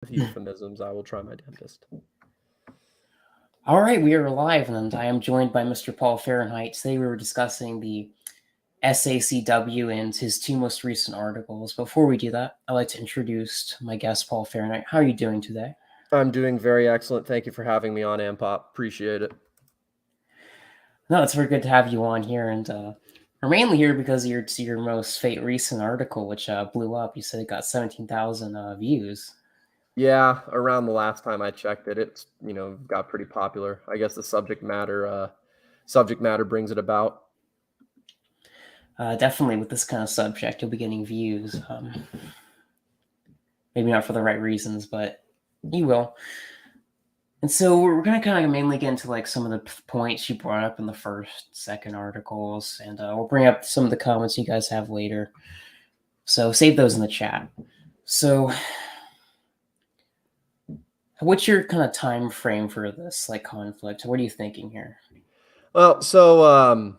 With euphemisms, I will try my damnedest. All right, we are live, and I am joined by Mr. Paul Fahrenheidt. Today we were discussing the SACW and his two most recent articles. Before we do that, I'd like to introduce my guest, Paul Fahrenheidt. How are you doing today? I'm doing very excellent. Thank you for having me on, Ampop. Appreciate it. No, it's very good to have you on here, and we're mainly here because of your most recent article, which blew up. You said it got 17,000 views. Yeah, around the last time I checked it, it's got pretty popular. I guess the subject matter brings it about. Definitely with this kind of subject, you'll be getting views. Maybe not for the right reasons, but you will. And so we're going to kind of mainly get into like some of the points you brought up in the first, second articles, and we'll bring up some of the comments you guys have later. So save those in the chat. So what's your kind of time frame for this like conflict? What are you thinking here? Well, so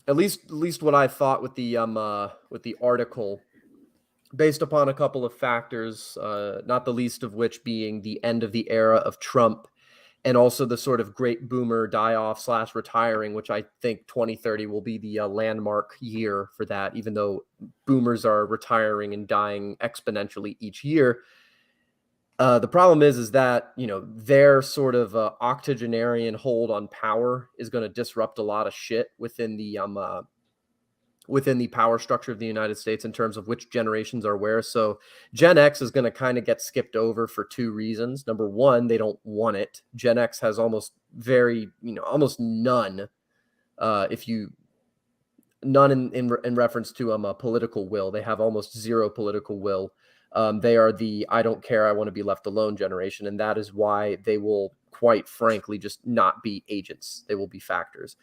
at least what I thought with the article, based upon a couple of factors, not the least of which being the end of the era of Trump, and also the sort of great boomer die-off / retiring, which I think 2030 will be the landmark year for that, even though boomers are retiring and dying exponentially each year. The problem is that, their sort of octogenarian hold on power is going to disrupt a lot of shit within the power structure of the United States in terms of which generations are where. So Gen X is going to kind of get skipped over for two reasons. Number one, they don't want it. Gen X has almost none, if you none in reference to a political will. They have almost zero political will. They are the I don't care, I want to be left alone generation, and that is why they will, quite frankly, just not be agents. They will be factors.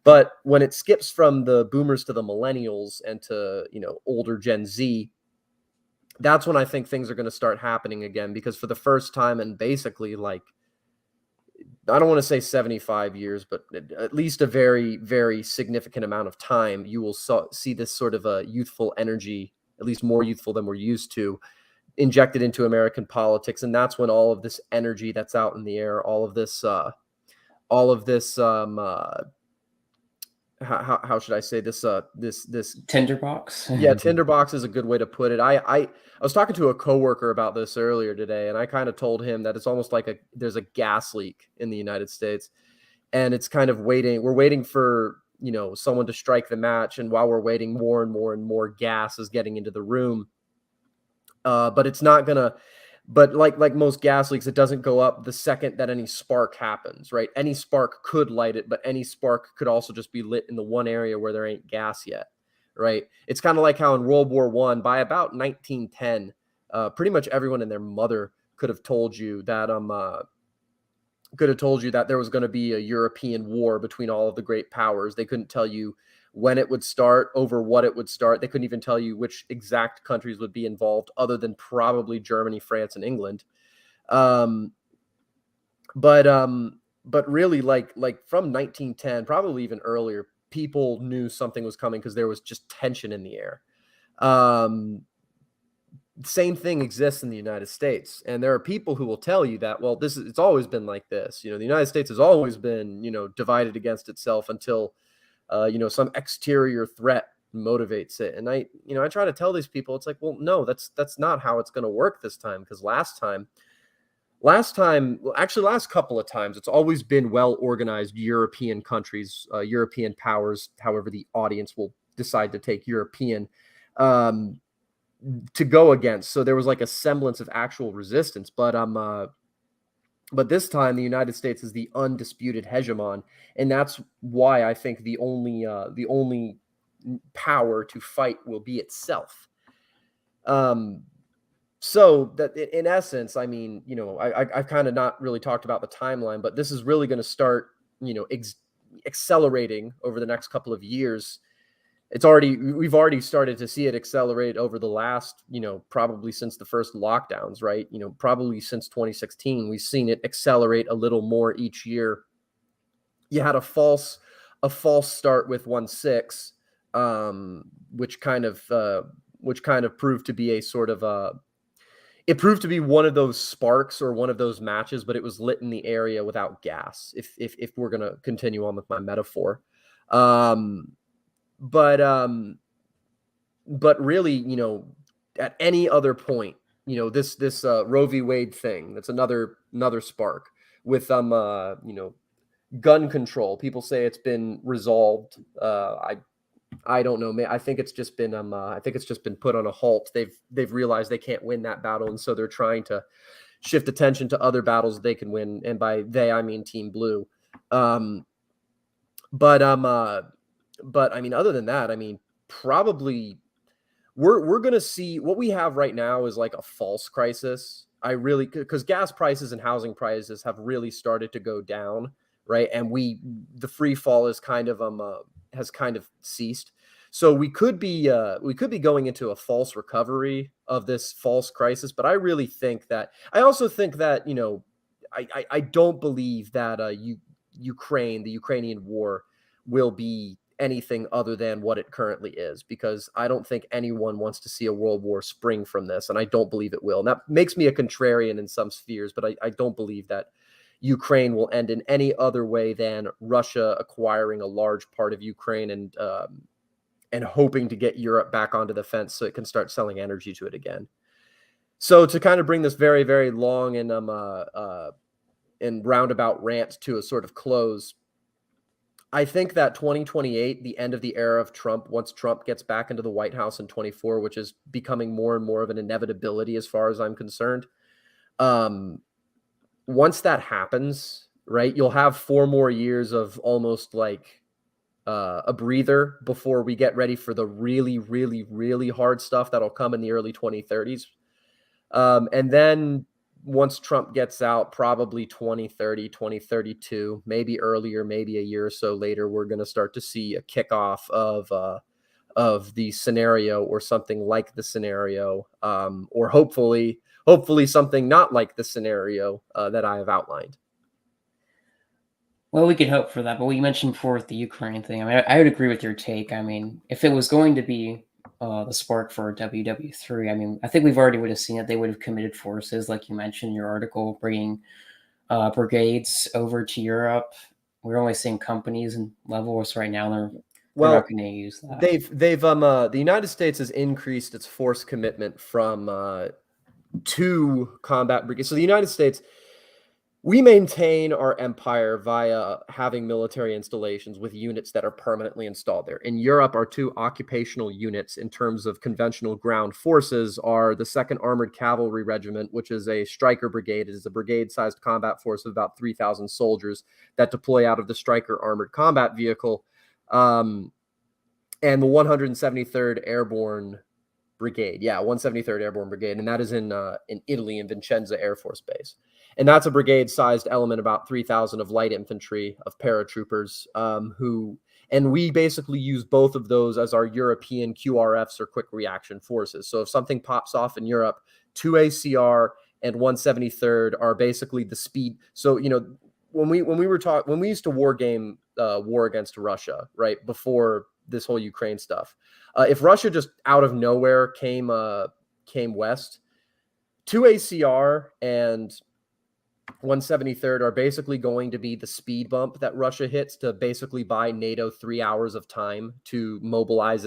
But when it skips from the boomers to the millennials and to older Gen Z, that's when I think things are going to start happening again, because for the first time in basically, like, I don't want to say 75 years, but at least a very, very significant amount of time, you will see this sort of a youthful energy, at least more youthful than we're used to, injected into American politics. And that's when all of this energy that's out in the air, all of this how should I say this? This Tinderbox. Yeah, tinderbox is a good way to put it. I was talking to a coworker about this earlier today, and I kind of told him that it's almost like there's a gas leak in the United States, and it's kind of waiting. We're waiting for someone to strike the match, and while we're waiting, more and more and more gas is getting into the room. But it's not gonna. But like most gas leaks, it doesn't go up the second that any spark happens, right? Any spark could light it, but any spark could also just be lit in the one area where there ain't gas yet, right? It's kind of like how in World War I, by about 1910, pretty much everyone and their mother could have told you that there was going to be a European war between all of the great powers. They couldn't tell you when it would start, over what it would start. They couldn't even tell you which exact countries would be involved, other than probably Germany, France, and England. Um, but really, like from 1910, probably even earlier, people knew something was coming because there was just tension in the air. Same thing exists in the United States, and there are people who will tell you that, well, it's always been like this. The United States has always been divided against itself until some exterior threat motivates it. And I try to tell these people, it's like, well, no, that's not how it's going to work this time, because last couple of times, it's always been well organized European countries, European powers, however the audience will decide to take European, to go against. So there was like a semblance of actual resistance, but this time the United States is the undisputed hegemon, and that's why I think the only power to fight will be itself. So that in essence, I mean, I've kind of not really talked about the timeline, but this is really going to start, accelerating over the next couple of years. We've already started to see it accelerate over the last, probably since the first lockdowns, right? Probably since 2016, we've seen it accelerate a little more each year. You had a false start with 1/6, which kind of proved to be a sort of it proved to be one of those sparks or one of those matches, but it was lit in the area without gas. If we're gonna continue on with my metaphor, um, but um, but really, at any other point, this Roe v. Wade thing, that's another spark with gun control. People say it's been resolved. I don't know. I think it's just been put on a halt. They've realized they can't win that battle, and so they're trying to shift attention to other battles they can win. And by they, I mean Team Blue. But I mean, other than that, I mean, probably we're gonna see what we have right now is like a false crisis. Because gas prices and housing prices have really started to go down, right? And the free fall is has kind of ceased. So we could be going into a false recovery of this false crisis. But I also think that I don't believe that the Ukrainian war will be anything other than what it currently is, because I don't think anyone wants to see a world war spring from this, and I don't believe it will. And that makes me a contrarian in some spheres, but I don't believe that Ukraine will end in any other way than Russia acquiring a large part of Ukraine and hoping to get Europe back onto the fence so it can start selling energy to it again. So to kind of bring this very, very long and roundabout rant to a sort of close, I think that 2028, the end of the era of Trump, once Trump gets back into the White House in 24, which is becoming more and more of an inevitability as far as I'm concerned. Once that happens, right, you'll have 4 more years of almost like a breather before we get ready for the really, really, really hard stuff that'll come in the early 2030s. And then once Trump gets out, probably 2030, 2032, maybe earlier, maybe a year or so later, we're going to start to see a kickoff of the scenario, or something like the scenario, or hopefully something not like the scenario that I have outlined. Well, we could hope for that. But what you mentioned before with the Ukraine thing, I mean, I would agree with your take. I mean, if it was going to be the spark for WW3, I mean, I think we've already would have seen it. They would have committed forces, like you mentioned in your article, bringing brigades over to Europe. We're only seeing companies and levels right now. They're not going to use that. The United States has increased its force commitment from 2 combat brigades. So the United States, we maintain our empire via having military installations with units that are permanently installed there. In Europe, our 2 occupational units in terms of conventional ground forces are the 2nd Armored Cavalry Regiment, which is a Stryker brigade. It is a brigade-sized combat force of about 3,000 soldiers that deploy out of the Stryker armored combat vehicle, and the 173rd Airborne Brigade. Yeah, 173rd Airborne Brigade, and that is in Italy, in Vicenza Air Force Base. And that's a brigade-sized element, about 3,000 of light infantry, of paratroopers, and we basically use both of those as our European QRFs, or quick reaction forces. So if something pops off in Europe, 2 ACR and 173rd are basically the speed. So, when we used to war against Russia, right, before this whole Ukraine stuff, if Russia just out of nowhere came west, 2 ACR and 173rd are basically going to be the speed bump that Russia hits to basically buy NATO 3 hours of time to mobilize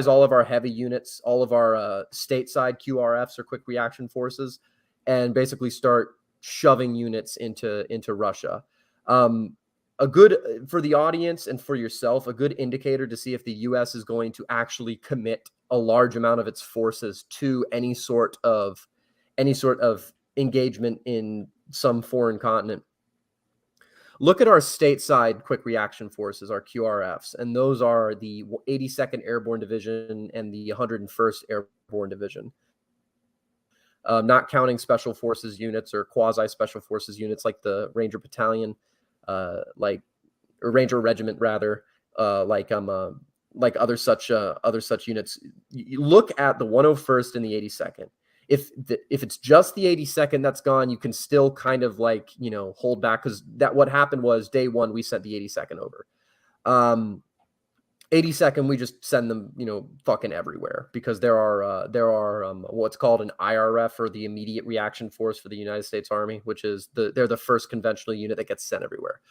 all of our heavy units, all of our stateside QRFs, or quick reaction forces, and basically start shoving units into Russia. For the audience and for yourself, a good indicator to see if the U.S. is going to actually commit a large amount of its forces to any sort of engagement in some foreign continent. Look at our stateside quick reaction forces, our QRFs, and those are the 82nd Airborne Division and the 101st Airborne Division. Not counting special forces units or quasi special forces units like the Ranger Battalion, or Ranger Regiment rather, like other such units. You look at the 101st and the 82nd. If it's just the 82nd that's gone, you can still kind of hold back, because what happened was day one we sent the 82nd over. 82nd, we just send them, fucking everywhere, because there are what's called an IRF, or the Immediate Reaction Force for the United States Army, which is they're the first conventional unit that gets sent everywhere.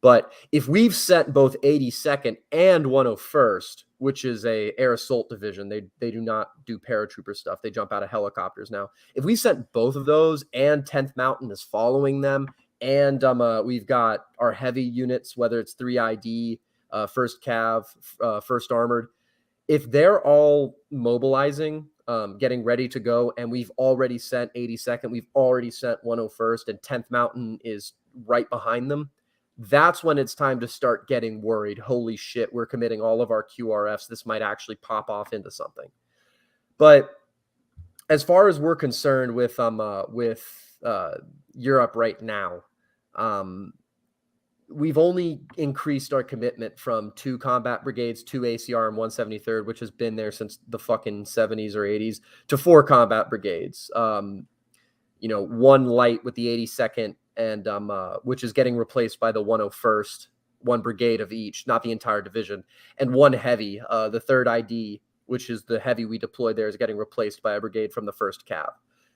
But if we've sent both 82nd and 101st, which is a air assault division, they do not do paratrooper stuff. They jump out of helicopters now. If we sent both of those, and 10th Mountain is following them, and we've got our heavy units, whether it's 3ID, 1st Cav, 1st Armored, if they're all mobilizing, getting ready to go, and we've already sent 82nd, we've already sent 101st, and 10th Mountain is right behind them, that's when it's time to start getting worried. Holy shit, we're committing all of our QRFs. This might actually pop off into something. But as far as we're concerned with Europe right now, we've only increased our commitment from 2 combat brigades, 2 ACR and 173rd, which has been there since the fucking 70s or 80s, to 4 combat brigades. 1 light with the 82nd, and which is getting replaced by the 101st, 1 brigade of each, not the entire division, and 1 heavy, the 3rd ID, which is the heavy we deployed there, is getting replaced by a brigade from the 1st Cav.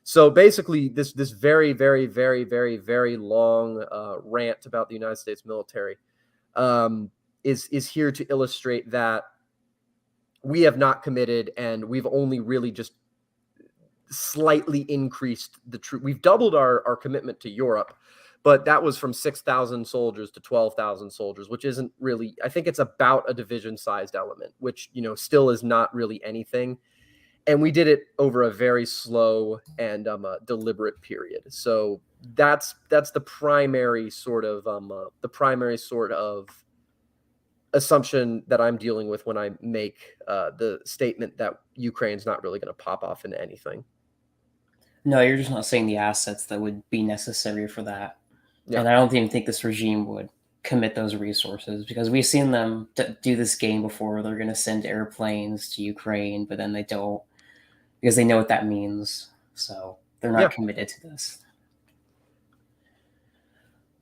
So basically, this very, very, very, very, very long rant about the United States military is here to illustrate that we have not committed, and we've only really just slightly increased the troop. We've doubled our commitment to Europe, but that was from 6,000 soldiers to 12,000 soldiers, which isn't really, I think it's about a division-sized element, which, still is not really anything. And we did it over a very slow and deliberate period. So that's the primary sort of assumption that I'm dealing with when I make the statement that Ukraine's not really going to pop off into anything. No, you're just not saying the assets that would be necessary for that. Yeah. And I don't even think this regime would commit those resources, because we've seen them do this game before. They're going to send airplanes to Ukraine, but then they don't, because they know what that means. So they're not committed to this.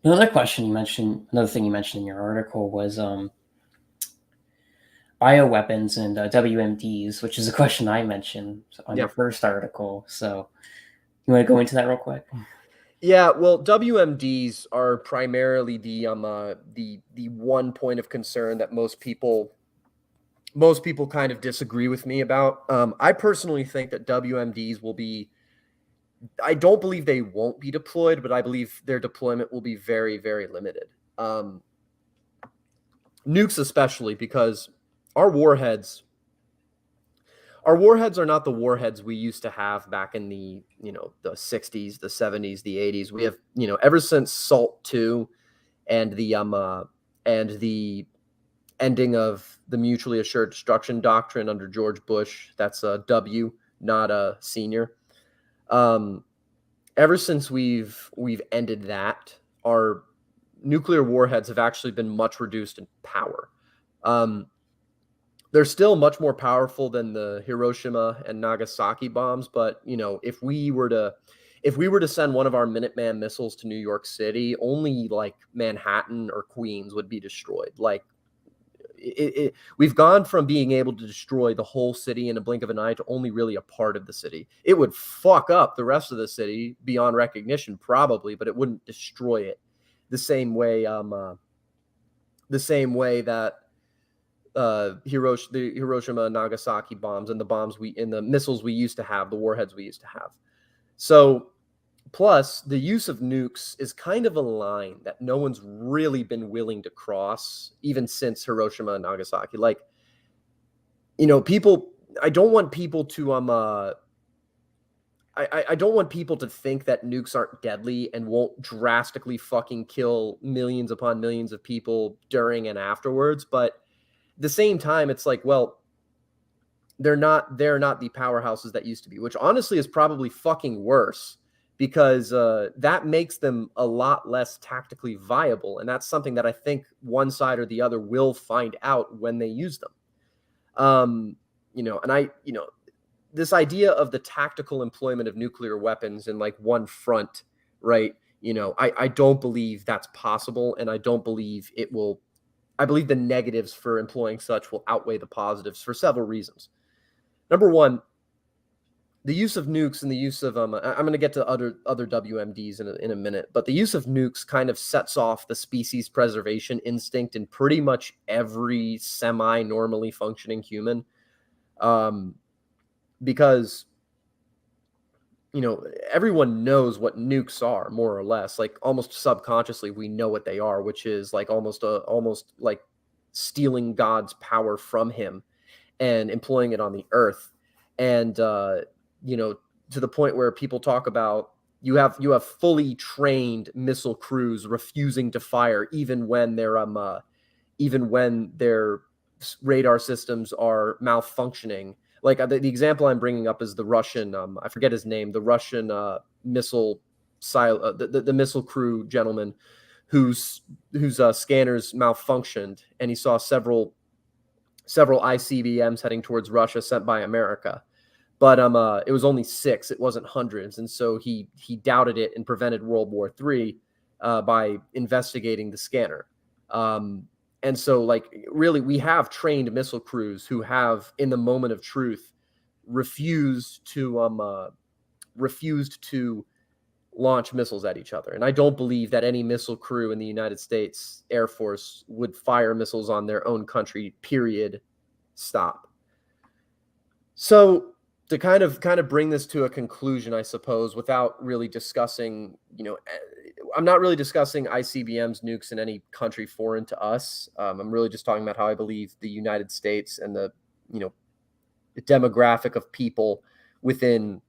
Another thing you mentioned in your article was bioweapons and WMDs, which is a question I mentioned on your first article. So you want to go into that real quick? Yeah, well, WMDs are primarily the one point of concern that most people kind of disagree with me about. I personally think that WMDs will be, I don't believe they won't be deployed, but I believe their deployment will be very, very limited. Nukes especially, because our warheads are not the warheads we used to have back in the, the 60s, the 70s, the 80s. We have, ever since SALT II and the ending of the mutually assured destruction doctrine under George Bush, that's a W, not a senior. Ever since we've ended that, our nuclear warheads have actually been much reduced in power. They're still much more powerful than the Hiroshima and Nagasaki bombs, but if we were to send one of our Minuteman missiles to New York City, only like Manhattan or Queens would be destroyed. Like we've gone from being able to destroy the whole city in a blink of an eye to only really a part of the city. It would fuck up the rest of the city beyond recognition, probably, but it wouldn't destroy it the same way that the Hiroshima and Nagasaki bombs and the missiles we used to have, the warheads we used to have. So plus the use of nukes is kind of a line that no one's really been willing to cross, even since Hiroshima and Nagasaki. Like, people, I don't want people to I don't want people to think that nukes aren't deadly and won't drastically fucking kill millions upon millions of people during and afterwards. But at the same time, it's like, well, they're not the powerhouses that used to be, which honestly is probably fucking worse, because that makes them a lot less tactically viable. And that's something that I think one side or the other will find out when they use them. This idea of the tactical employment of nuclear weapons in like one front, right? I don't believe that's possible. And I don't believe it will I believe the negatives for employing such will outweigh the positives for several reasons. Number one, the use of nukes and the use of I'm going to get to other WMDs in a minute, but the use of nukes kind of sets off the species preservation instinct in pretty much every semi-normally functioning human, because everyone knows what nukes are, more or less. Like almost subconsciously, we know what they are, which is like almost like stealing God's power from him and employing it on the earth. And to the point where people talk about you have fully trained missile crews refusing to fire even when their radar systems are malfunctioning. Like the example I'm bringing up is the Russian, I forget his name, the Russian missile the missile crew gentleman whose scanners malfunctioned, and he saw several ICBMs heading towards Russia sent by America. But it was only 6, it wasn't hundreds, and so he doubted it and prevented World War III by investigating the scanner. And so, like, really, we have trained missile crews who have, in the moment of truth, refused to launch missiles at each other. And I don't believe that any missile crew in the United States Air Force would fire missiles on their own country, period, stop. So to kind of bring this to a conclusion, I suppose, without really discussing, I'm not really discussing ICBMs, nukes in any country foreign to us. I'm really just talking about how I believe the United States and the demographic of people within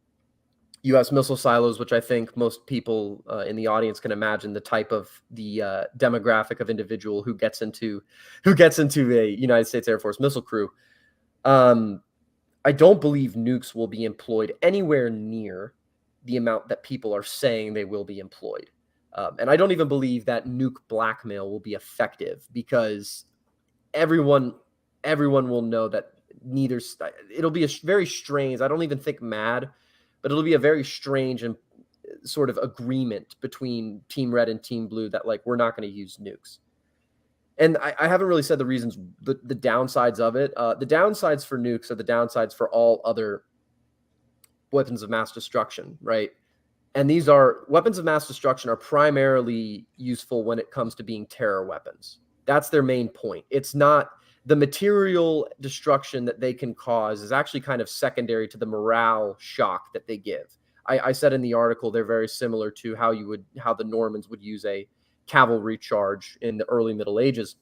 U.S. missile silos, which I think most people in the audience can imagine the type of the demographic of individual who gets into a United States Air Force missile crew. I don't believe nukes will be employed anywhere near the amount that people are saying they will be employed. And I don't even believe that nuke blackmail will be effective, because everyone will know that it'll be a very strange, I don't even think mad, but it'll be a very strange and sort of agreement between Team Red and Team Blue that, like, we're not going to use nukes. And I haven't really said the reasons, the downsides of it. The downsides for nukes are the downsides for all other weapons of mass destruction, right? And these are weapons of mass destruction are primarily useful when it comes to being terror weapons. That's their main point. It's not the material destruction that they can cause is actually kind of secondary to the morale shock that they give. I said in the article, they're very similar to how the Normans would use a cavalry charge in the early Middle Ages,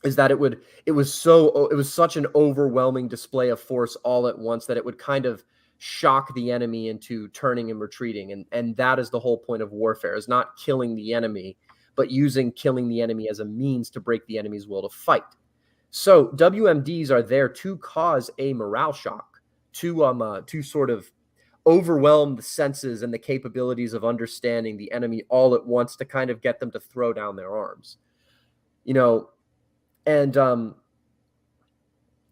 is that it was such an overwhelming display of force all at once that it would kind of shock the enemy into turning and retreating. And that is the whole point of warfare, is not killing the enemy, but using killing the enemy as a means to break the enemy's will to fight. So WMDs are there to cause a morale shock, to sort of overwhelm the senses and the capabilities of understanding the enemy all at once, to kind of get them to throw down their arms,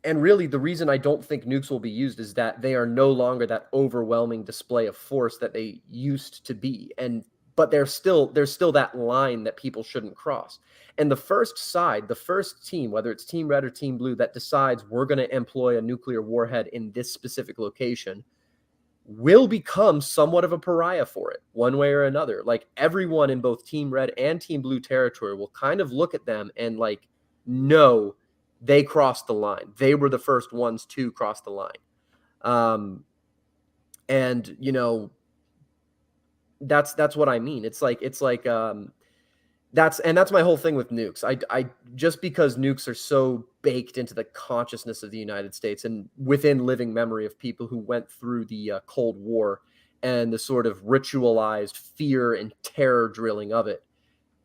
and really the reason I don't think nukes will be used is that they are no longer that overwhelming display of force that they used to be. But there's still that line that people shouldn't cross. And the first team, whether it's Team Red or Team Blue, that decides we're going to employ a nuclear warhead in this specific location will become somewhat of a pariah for it, one way or another. Like, everyone in both Team Red and Team Blue territory will kind of look at them and, like, know they crossed the line. They were the first ones to cross the line. And that's what I mean. It's like that's my whole thing with nukes. I just because nukes are so baked into the consciousness of the United States and within living memory of people who went through the Cold War and the sort of ritualized fear and terror drilling of it,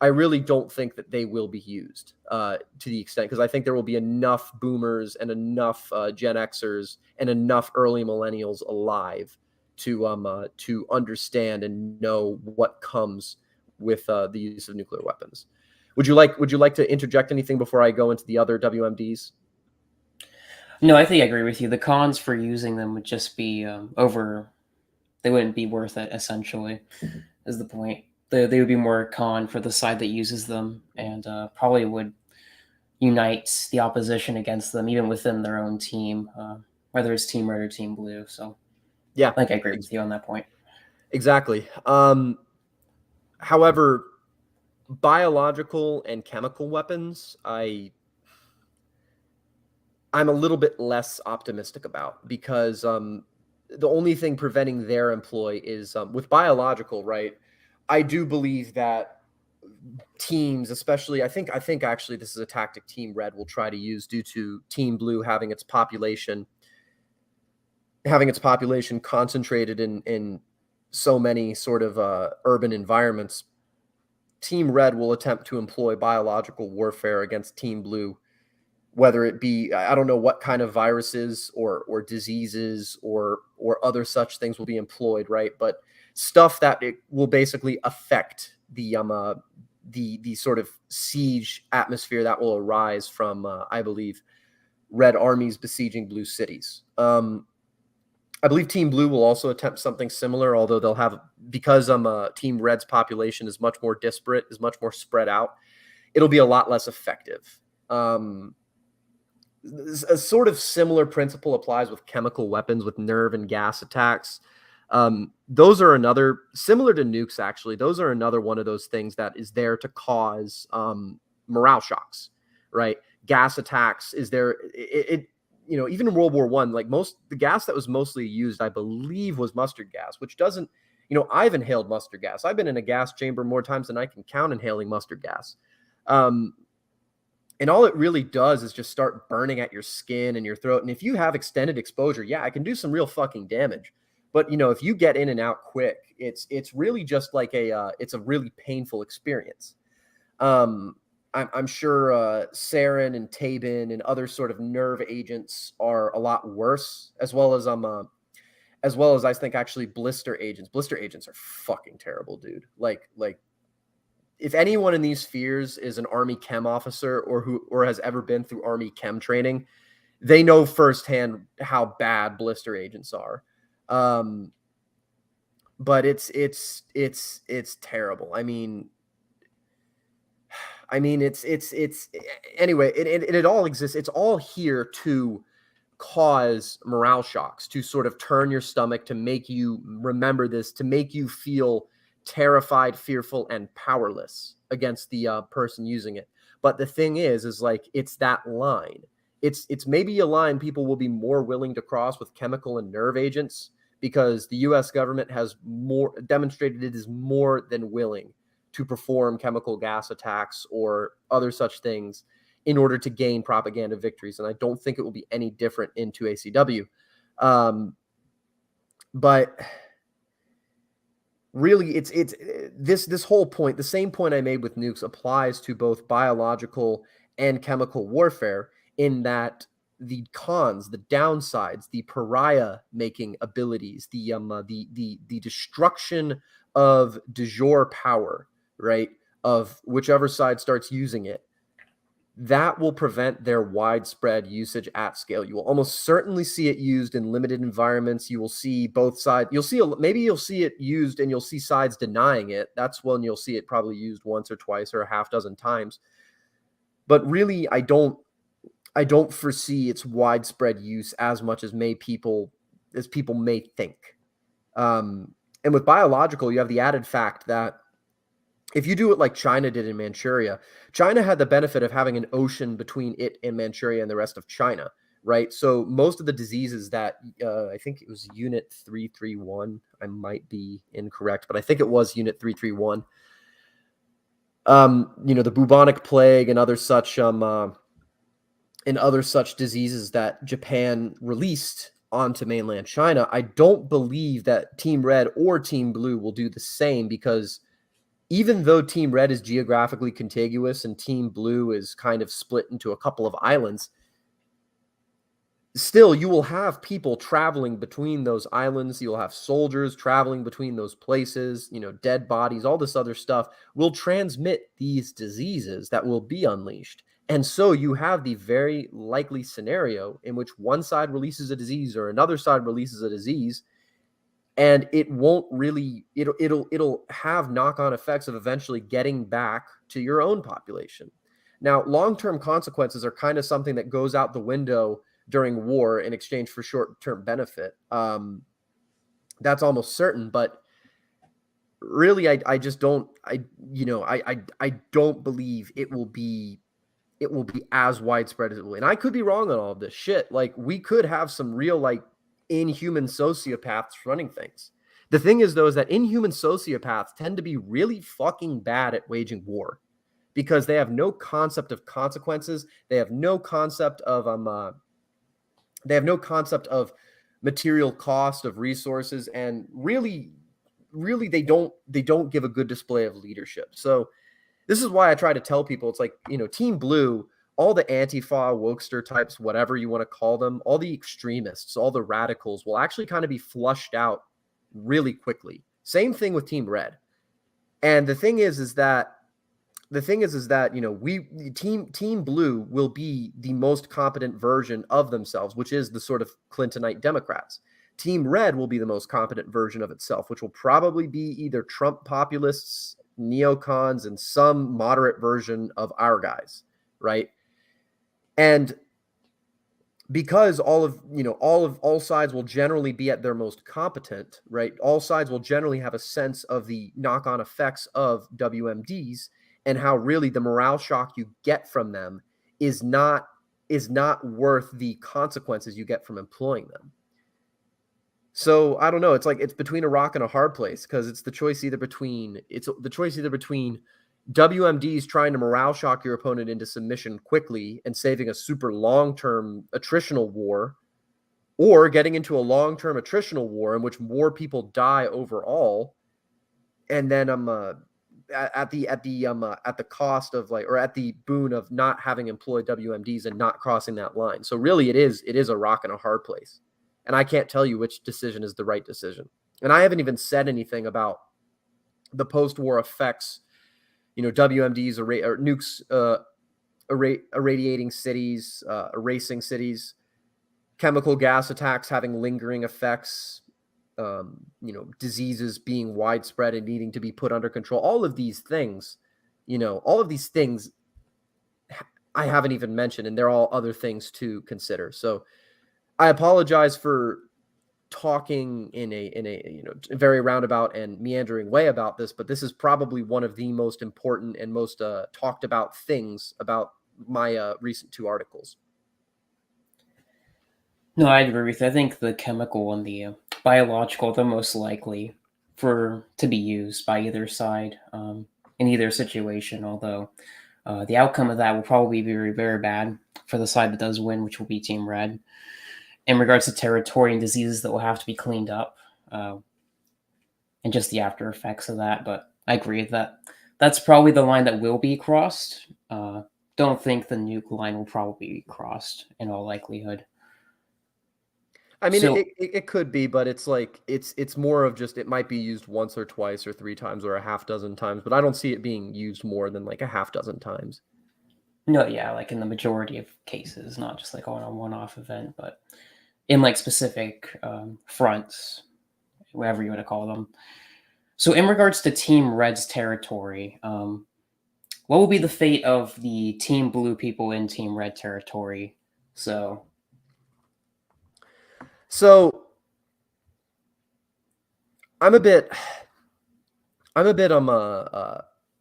I really don't think that they will be used to the extent, because I think there will be enough boomers and enough Gen Xers and enough early millennials alive to understand and know what comes with the use of nuclear weapons. Would you like to interject anything before I go into the other WMDs? No, I think I agree with you. The cons for using them would just be they wouldn't be worth it, essentially, is the point. They would be more con for the side that uses them, and probably would unites the opposition against them, even within their own team, whether it's Team Red or Team Blue. So Yeah, I think I agree with you on that point. exactly. However, biological and chemical weapons, I'm a little bit less optimistic about, because the only thing preventing their employ is with biological, right? I do believe that teams, especially, I think actually this is a tactic Team Red will try to use, due to Team Blue having its population concentrated in so many sort of urban environments. Team Red will attempt to employ biological warfare against Team Blue, whether it be, I don't know what kind of viruses or diseases or other such things will be employed, right? But stuff that it will basically affect the sort of siege atmosphere that will arise from, I believe, red armies besieging blue cities. I believe Team Blue will also attempt something similar, although they'll have, because Team Red's population is much more disparate, is much more spread out, it'll be a lot less effective. A sort of similar principle applies with chemical weapons, with nerve and gas attacks. Those are another, similar to nukes, actually. Those are another one of those things that is there to cause morale shocks, right? Gas attacks is there. Even in World War I, like the gas that was mostly used, I believe, was mustard gas, which doesn't, I've inhaled mustard gas. I've been in a gas chamber more times than I can count inhaling mustard gas. And all it really does is just start burning at your skin and your throat. And if you have extended exposure, yeah, it can do some real fucking damage. But if you get in and out quick, it's really just like it's a really painful experience. I'm sure sarin and tabin and other sort of nerve agents are a lot worse, as well as I think actually blister agents. Blister agents are fucking terrible, dude. Like if anyone in these spheres is an Army chem officer or has ever been through Army chem training, they know firsthand how bad blister agents are. But it's terrible. I mean, it's anyway. It all exists. It's all here to cause morale shocks, to sort of turn your stomach, to make you remember this, to make you feel terrified, fearful, and powerless against the person using it. But the thing is like, it's that line. It's maybe a line people will be more willing to cross with chemical and nerve agents, because the U.S. government has more demonstrated it is more than willing to perform chemical gas attacks or other such things in order to gain propaganda victories. And I don't think it will be any different into ACW. But really, it's this whole point, the same point I made with nukes, applies to both biological and chemical warfare, in that the cons, the downsides, the pariah making abilities, the destruction of de jure power, right, of whichever side starts using it, that will prevent their widespread usage at scale. You will almost certainly see it used in limited environments. You will see both sides. Maybe you'll see it used and you'll see sides denying it. That's when you'll see it probably used once or twice or a half dozen times. But really, I don't foresee its widespread use as much as people may think. And with biological, you have the added fact that if you do it like China did in Manchuria, China had the benefit of having an ocean between it and Manchuria and the rest of China, right? So most of the diseases that I think it was Unit 331, I might be incorrect, but I think it was Unit 331. The bubonic plague and other such diseases that Japan released onto mainland China. I don't believe that Team Red or Team Blue will do the same, because even though Team Red is geographically contiguous and Team Blue is kind of split into a couple of islands, still you will have people traveling between those islands. You'll have soldiers traveling between those places, dead bodies, all this other stuff will transmit these diseases that will be unleashed. And so you have the very likely scenario in which one side releases a disease or another side releases a disease, and it won't really, it'll have knock-on effects of eventually getting back to your own population. Now, long-term consequences are kind of something that goes out the window during war in exchange for short-term benefit. That's almost certain, but really, I just don't, I don't believe it will be as widespread as it will. And I could be wrong on all of this shit. Like, we could have some real, like, inhuman sociopaths running things. The thing is, though, is that inhuman sociopaths tend to be really fucking bad at waging war because they have no concept of consequences. They have no concept of material cost of resources, and really they don't give a good display of leadership. So this is why I try to tell people, it's like, Team Blue, all the Antifa, wokester types, whatever you want to call them, all the extremists, all the radicals will actually kind of be flushed out really quickly. Same thing with Team Red. And the thing is that Team Blue will be the most competent version of themselves, which is the sort of Clintonite Democrats. Team Red will be the most competent version of itself, which will probably be either Trump populists, neocons, and some moderate version of our guys, right? And because all sides will generally be at their most competent, right? All sides will generally have a sense of the knock-on effects of WMDs and how really the morale shock you get from them is not worth the consequences you get from employing them. So I don't know. It's like it's between a rock and a hard place, because it's the choice either between WMDs trying to morale shock your opponent into submission quickly and saving a super long-term attritional war, or getting into a long-term attritional war in which more people die overall, and then at the cost of, like, or at the boon of not having employed WMDs and not crossing that line. So really, it is a rock and a hard place. And I can't tell you which decision is the right decision. And I haven't even said anything about the post-war effects, WMDs or nukes irradiating cities, erasing cities, chemical gas attacks having lingering effects, diseases being widespread and needing to be put under control. All of these things I haven't even mentioned, and they're all other things to consider. So I apologize for talking in a very roundabout and meandering way about this, but this is probably one of the most important and most talked about things about my recent 2 articles. No, I agree with you. I think the chemical and the biological are the most likely to be used by either side in either situation, although the outcome of that will probably be very, very bad for the side that does win, which will be Team Red, in regards to territory and diseases that will have to be cleaned up, and just the after effects of that. But I agree that that's probably the line that will be crossed. Don't think the nuke line will probably be crossed in all likelihood. I mean, So, it could be, but it's like it's more of just, it might be used once or twice or 3 times or a half dozen times, but I don't see it being used more than like a half dozen times. no, yeah, like in the majority of cases, not just like on a one-off event, but in like specific fronts, whatever you want to call them. So, in regards to Team Red's territory, what will be the fate of the Team Blue people in Team Red territory? So I'm a bit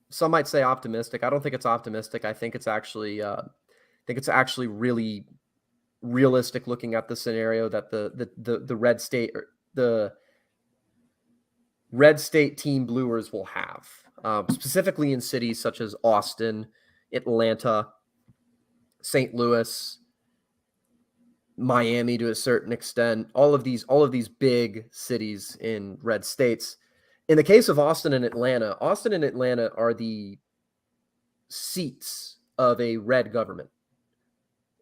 some might say optimistic. I don't think it's optimistic. I think it's actually really realistic, looking at the scenario that the red state Team Bluers will have, specifically in cities such as Austin, Atlanta, St. Louis, Miami to a certain extent, all of these big cities in red states. In the case of Austin and Atlanta are the seats of a red government,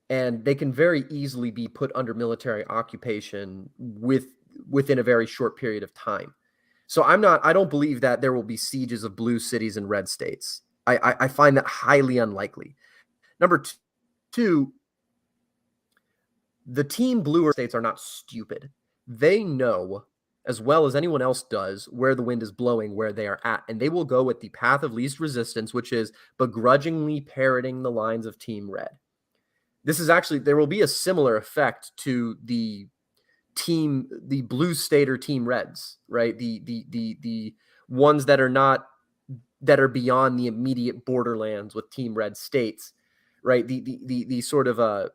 and they can very easily be put under military occupation within a very short period of time. So I don't believe that there will be sieges of blue cities in red states. I find that highly unlikely. Number 2, the Team Blue states are not stupid. They know as well as anyone else does where the wind is blowing, where they are at. And they will go with the path of least resistance, which is begrudgingly parroting the lines of Team Red. This is actually, there will be a similar effect to the blue state or Team Reds, right? The ones that are beyond the immediate borderlands with Team Red states, right? The sort of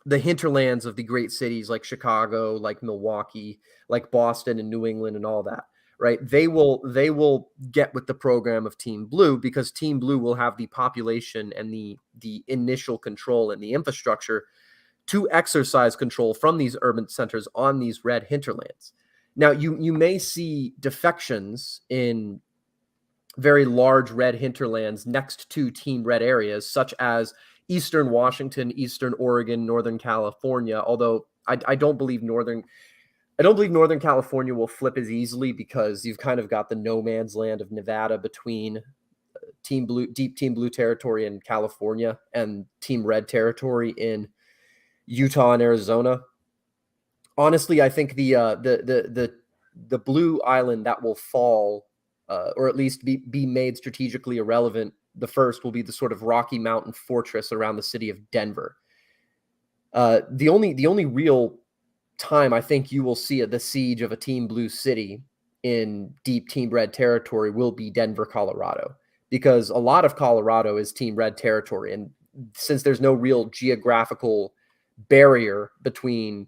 the hinterlands of the great cities like Chicago, like Milwaukee, like Boston and New England and all that, right? They will get with the program of Team Blue because Team Blue will have the population and the initial control and the infrastructure to exercise control from these urban centers on these red hinterlands. Now, you may see defections in very large red hinterlands next to Team Red areas, such as Eastern Washington, Eastern Oregon, Northern California. Although I don't believe Northern California will flip as easily because you've kind of got the no man's land of Nevada between deep Team Blue territory in California and Team Red territory in Utah and Arizona. Honestly, I think the blue island that will fall, or at least be made strategically irrelevant, the first will be the sort of Rocky Mountain fortress around the city of Denver. The only real time I think you will see the siege of a Team Blue city in deep Team Red territory will be Denver, Colorado, because a lot of Colorado is Team Red territory, and since there's no real geographical barrier between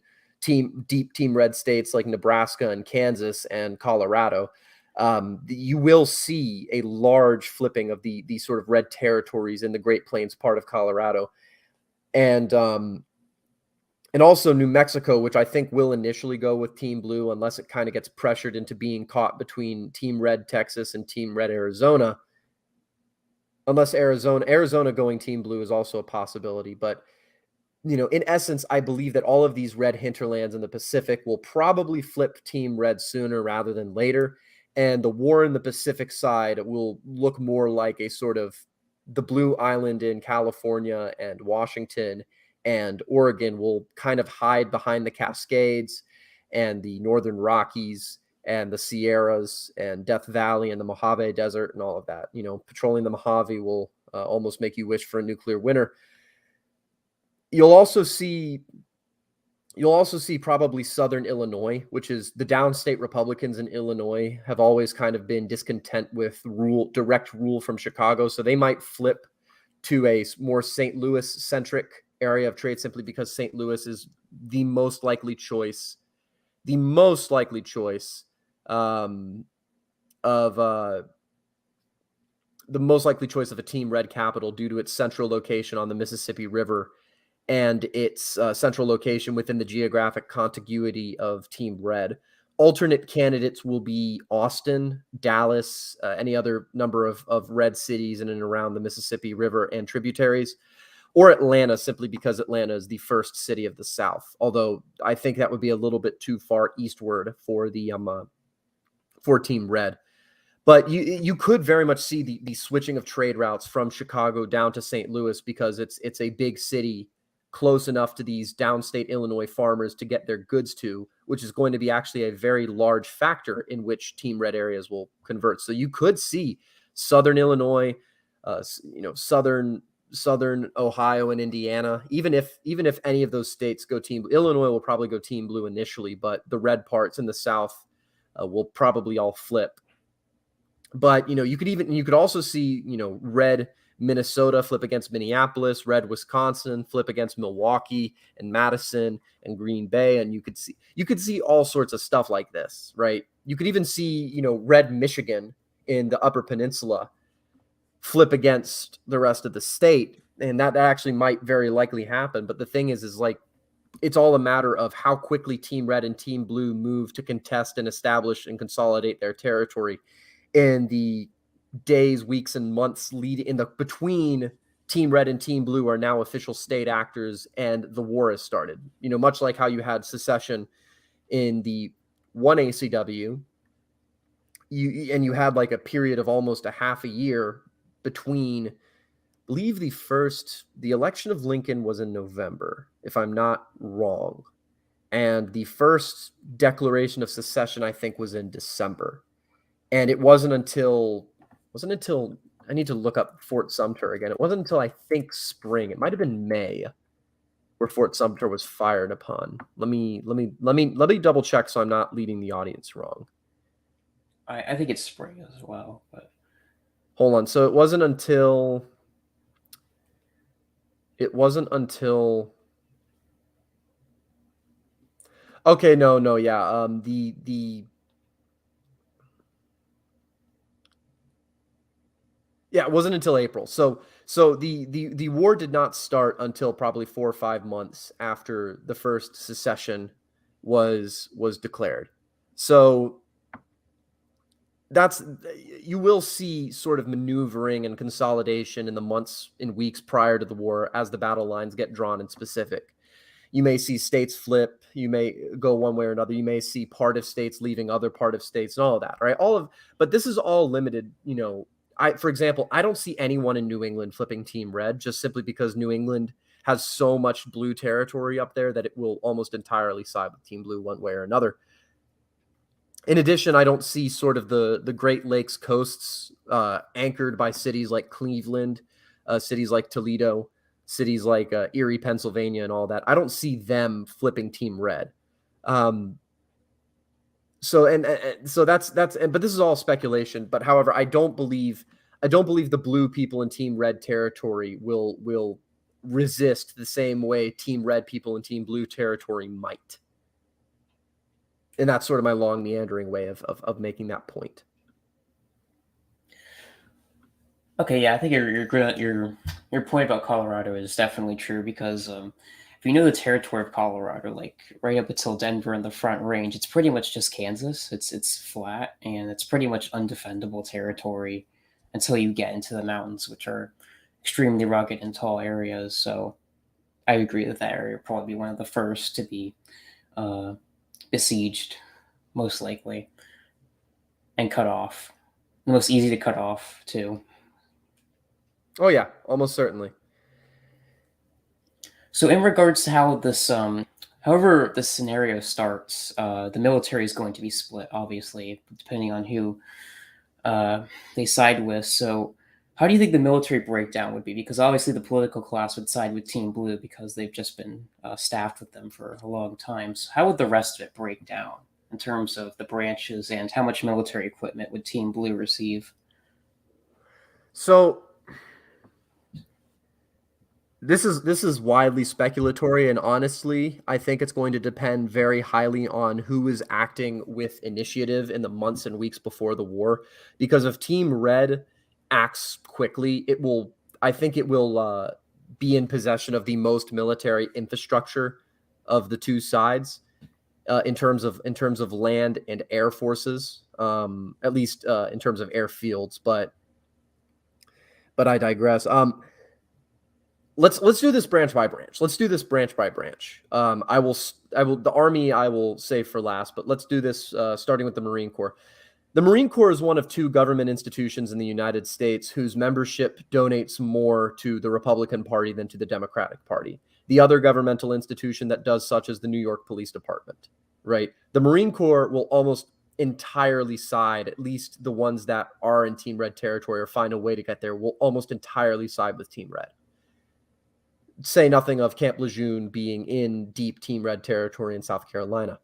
deep Team Red states like Nebraska and Kansas and Colorado, you will see a large flipping of the sort of red territories in the Great Plains part of Colorado, and also New Mexico, which I think will initially go with Team Blue unless it kind of gets pressured into being caught between Team Red Texas and Team Red Arizona. Unless Arizona going Team Blue is also a possibility, but in essence, I believe that all of these red hinterlands in the Pacific will probably flip Team Red sooner rather than later. And the war in the Pacific side will look more like a sort of the blue island in California and Washington and Oregon will kind of hide behind the Cascades and the Northern Rockies and the Sierras and Death Valley and the Mojave Desert and all of that. Patrolling the Mojave will almost make you wish for a nuclear winter. You'll also see probably Southern Illinois, which is the downstate Republicans in Illinois have always kind of been discontent with direct rule from Chicago. So they might flip to a more St. Louis centric area of trade simply because St. Louis is the most likely choice of a Team Red capital due to its central location on the Mississippi River and its central location within the geographic contiguity of Team Red. Alternate candidates will be Austin, Dallas, any other number of red cities in and around the Mississippi River and tributaries, or Atlanta, simply because Atlanta is the first city of the South. Although I think that would be a little bit too far eastward for Team Red. But you could very much see the switching of trade routes from Chicago down to St. Louis because it's a big city close enough to these downstate Illinois farmers to get their goods to, which is going to be actually a very large factor in which Team Red areas will convert. So you could see Southern Illinois, Southern Ohio and Indiana, even if any of those states go Team Blue. Illinois will probably go Team Blue initially, but the red parts in the South will probably all flip. But you could also see red Minnesota flip against Minneapolis, red Wisconsin flip against Milwaukee and Madison and Green Bay, and you could see all sorts of stuff like this, right? You could even see red Michigan in the Upper Peninsula flip against the rest of the state, and that actually might very likely happen. But the thing is like it's all a matter of how quickly Team Red and Team Blue move to contest and establish and consolidate their territory in the days, weeks, and months between Team Red and Team Blue are now official state actors and the war has started. Much like how you had secession in the one ACW, you had like a period of almost a half a year between, I believe the election of Lincoln was in November, if I'm not wrong. And the first declaration of secession, I think, was in December. And it wasn't until I need to look up Fort Sumter again. It wasn't until I think spring. It might have been May where Fort Sumter was fired upon. Let me double check so I'm not leading the audience wrong. I think it's spring as well, but hold on. So it wasn't until okay, no, yeah. Yeah, it wasn't until April. So the war did not start until probably 4 or 5 months after the first secession was declared. So you will see sort of maneuvering and consolidation in the months and weeks prior to the war as the battle lines get drawn in specific. You may see states flip. You may go one way or another. You may see part of states leaving other part of states and all of that, right? But this is all limited, for example, I don't see anyone in New England flipping Team Red just simply because New England has so much blue territory up there that it will almost entirely side with Team Blue one way or another. In addition, I don't see sort of the Great Lakes coasts anchored by cities like Cleveland, cities like Toledo, cities like Erie, Pennsylvania, and all that. I don't see them flipping Team Red. So that's but this is all speculation. But however, I don't believe the blue people in Team Red territory will resist the same way Team Red people in Team Blue territory might. And that's sort of my long meandering way of making that point. Okay, yeah, I think your point about Colorado is definitely true because if you know the territory of Colorado, like right up until Denver and the Front Range, it's pretty much just Kansas. It's flat and it's pretty much undefendable territory until you get into the mountains, which are extremely rugged and tall areas. So I agree that area will probably be one of the first to be besieged, most likely, and cut off. The most easy to cut off too. Oh yeah, almost certainly. So in regards to how this, however the scenario starts, the military is going to be split, obviously, depending on who they side with. So how do you think the military breakdown would be? Because obviously the political class would side with Team Blue because they've just been staffed with them for a long time. So how would the rest of it break down in terms of the branches and how much military equipment would Team Blue receive? So this is widely speculatory, and honestly, I think it's going to depend very highly on who is acting with initiative in the months and weeks before the war. Because if Team Red acts quickly, I think it will be in possession of the most military infrastructure of the two sides in terms of land and air forces, at least in terms of airfields. But I digress. Let's do this branch by branch. Let's do this branch by branch. The Army I will save for last, but let's do this starting with the Marine Corps. The Marine Corps is one of two government institutions in the United States whose membership donates more to the Republican Party than to the Democratic Party. The other governmental institution that does such is the New York Police Department, right? The Marine Corps will almost entirely side, at least the ones that are in Team Red territory or find a way to get there, will almost entirely side with Team Red. Say nothing of Camp Lejeune being in deep Team Red territory in South Carolina.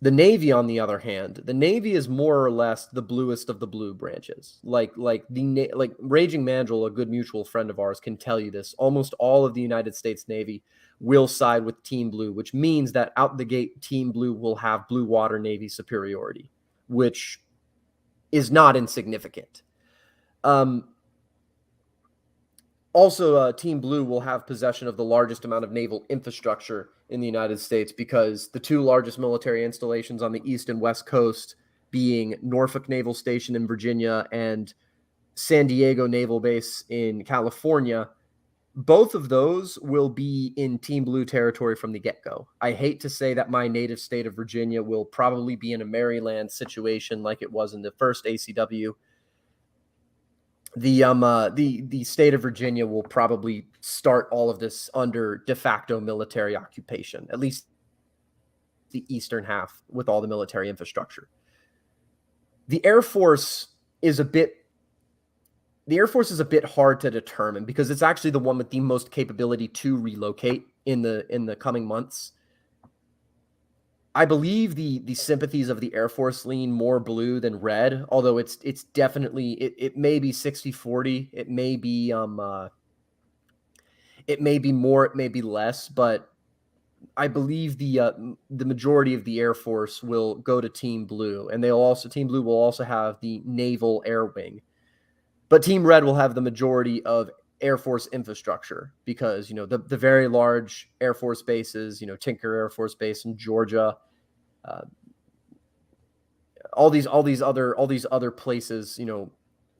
The Navy, on the other hand, the Navy is more or less the bluest of the blue branches. Like Raging Mandrill, a good mutual friend of ours, can tell you this. Almost all of the United States Navy will side with Team Blue, which means that out the gate, Team Blue will have blue water Navy superiority, which is not insignificant. Also, Team Blue will have possession of the largest amount of naval infrastructure in the United States because the two largest military installations on the East and West Coast, being Norfolk Naval Station in Virginia and San Diego Naval Base in California, both of those will be in Team Blue territory from the get-go. I hate to say that my native state of Virginia will probably be in a Maryland situation like it was in the first ACW. The state of Virginia will probably start all of this under de facto military occupation, at least the eastern half with all the military infrastructure. The Air Force is a bit hard to determine because it's actually the one with the most capability to relocate in the coming months. I believe the sympathies of the Air Force lean more blue than red, although it's definitely it may be 60-40, it may be more, it may be less, but I believe the majority of the Air Force will go to Team Blue, and Team Blue will also have the Naval Air Wing. But Team Red will have the majority of Air Force infrastructure because, the very large Air Force bases, Tinker Air Force Base in Georgia, all these other places,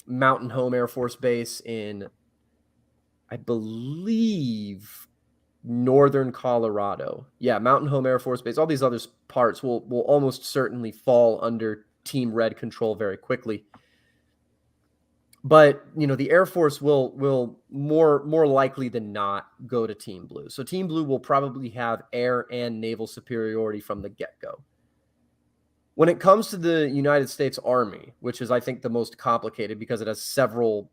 Mountain Home Air Force Base in, I believe, northern Colorado. Yeah, Mountain Home Air Force Base. All these other parts will almost certainly fall under Team Red control very quickly. But the Air Force will more likely than not go to Team Blue. So Team Blue will probably have air and naval superiority from the get-go. When it comes to the United States Army, which is I think the most complicated because it has several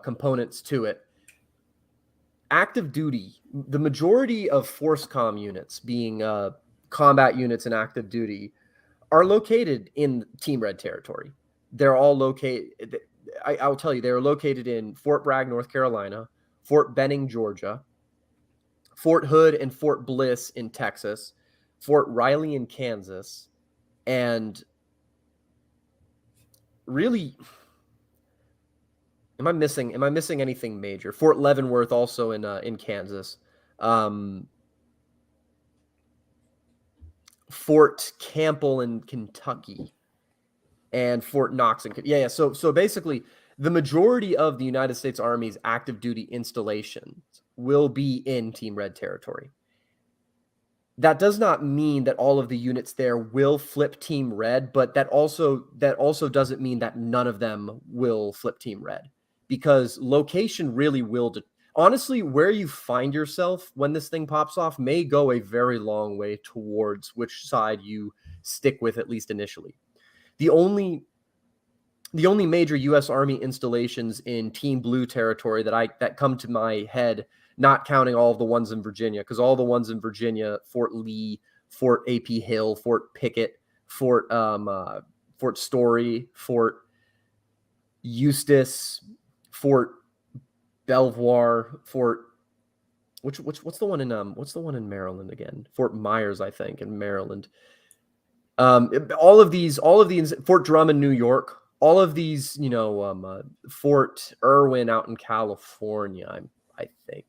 components to it. Active duty, the majority of FORSCOM units, being combat units in active duty, are located in Team Red territory. They're all located, I'll tell you, they're located in Fort Bragg, North Carolina, Fort Benning, Georgia, Fort Hood and Fort Bliss in Texas, Fort Riley in Kansas, and really, am I missing anything major? Fort Leavenworth also in Kansas. Fort Campbell in Kentucky, and Fort Knox in So basically, the majority of the United States Army's active duty installations will be in Team Red territory. That does not mean that all of the units there will flip Team Red, but that also doesn't mean that none of them will flip Team Red, because location really will. Honestly, where you find yourself when this thing pops off may go a very long way towards which side you stick with, at least initially. The only major U.S. Army installations in Team Blue territory that come to my head, not counting all of the ones in Virginia, because all the ones in Virginia, Fort Lee, Fort A.P. Hill, Fort Pickett, Fort Story, Fort Eustis, Fort Belvoir, Fort what's the one in Maryland again? Fort Myers, I think, in Maryland. All of these, Fort Drum in New York, all of these, Fort Irwin out in California, I think.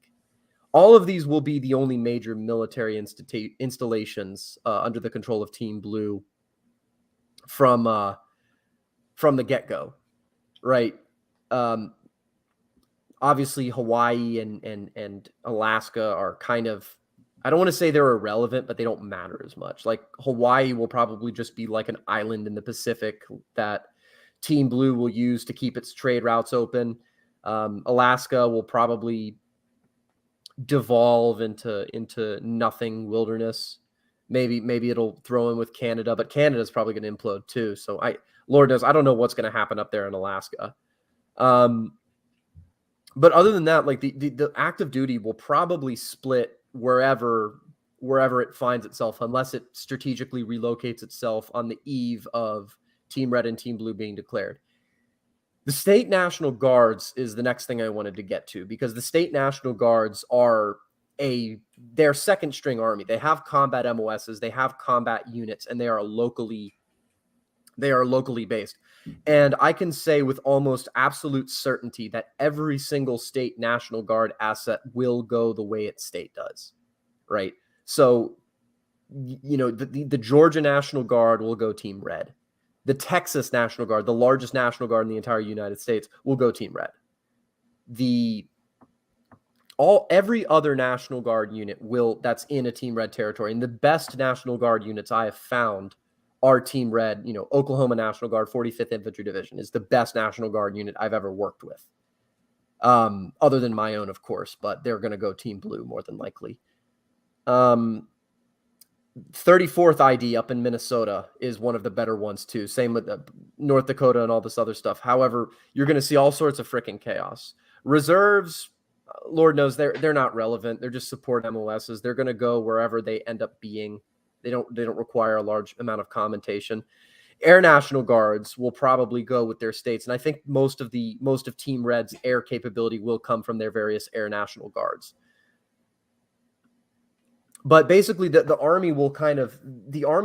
All of these will be the only major military installations under the control of Team Blue from the get-go, right? Obviously, Hawaii and Alaska are kind of, I don't want to say they're irrelevant, but they don't matter as much. Like Hawaii will probably just be like an island in the Pacific that Team Blue will use to keep its trade routes open. Alaska will probably devolve into nothing wilderness. Maybe it'll throw in with Canada, but Canada's probably going to implode too. So Lord knows, I don't know what's going to happen up there in Alaska. But other than that, like the active duty will probably split wherever it finds itself, unless it strategically relocates itself on the eve of Team Red and Team Blue being declared. The state National Guards is the next thing I wanted to get to, because the state National Guards are their second string army. They have combat MOSs, they have combat units, and they are locally based. And I can say with almost absolute certainty that every single state National Guard asset will go the way its state does, right? So, the Georgia National Guard will go Team Red. The Texas National Guard, the largest National Guard in the entire United States, will go Team Red. Every other National Guard unit that's in a Team Red territory, and the best National Guard units I have found our Team Red, Oklahoma National Guard 45th Infantry Division is the best National Guard unit I've ever worked with. Other than my own, of course, but they're going to go Team Blue more than likely. 34th ID up in Minnesota is one of the better ones too. Same with North Dakota and all this other stuff. However, you're going to see all sorts of freaking chaos. Reserves, Lord knows they're not relevant. They're just support MOSs. They're going to go wherever they end up being. They don't require a large amount of commentation. Air National Guards will probably go with their states, and I think most of Team Red's air capability will come from their various Air National Guards. But basically, the Army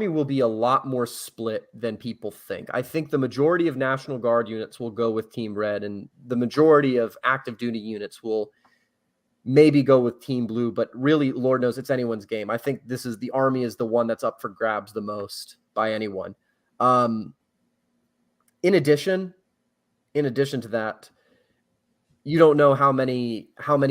will be a lot more split than people think. I think the majority of National Guard units will go with Team Red, and the majority of active duty units will maybe go with Team Blue. But really, Lord knows, it's anyone's game. I think the Army is the one that's up for grabs the most by anyone. In addition to that, you don't know how many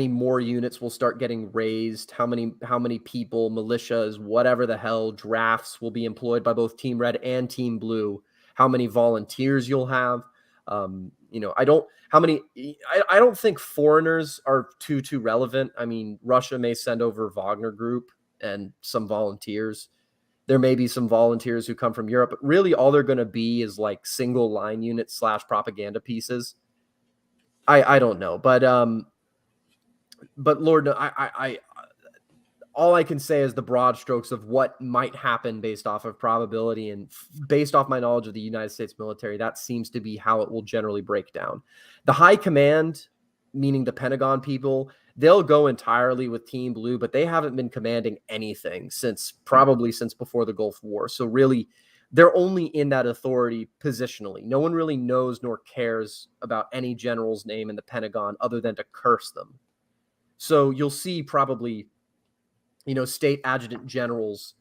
more units will start getting raised, how many people, militias, whatever the hell, drafts will be employed by both Team Red and Team Blue, how many volunteers you'll have. I don't think foreigners are too relevant. I mean, Russia may send over Wagner Group and some volunteers. There may be some volunteers who come from Europe, but really all they're going to be is like single line units / propaganda pieces. I don't know, but Lord, no, I all I can say is the broad strokes of what might happen based off of probability and based off my knowledge of the United States military. That seems to be how it will generally break down. The high command, meaning the Pentagon people, they'll go entirely with Team Blue, but they haven't been commanding anything since before the Gulf War. So really, they're only in that authority positionally. No one really knows nor cares about any general's name in the Pentagon other than to curse them. So you'll see probably, state adjutant generals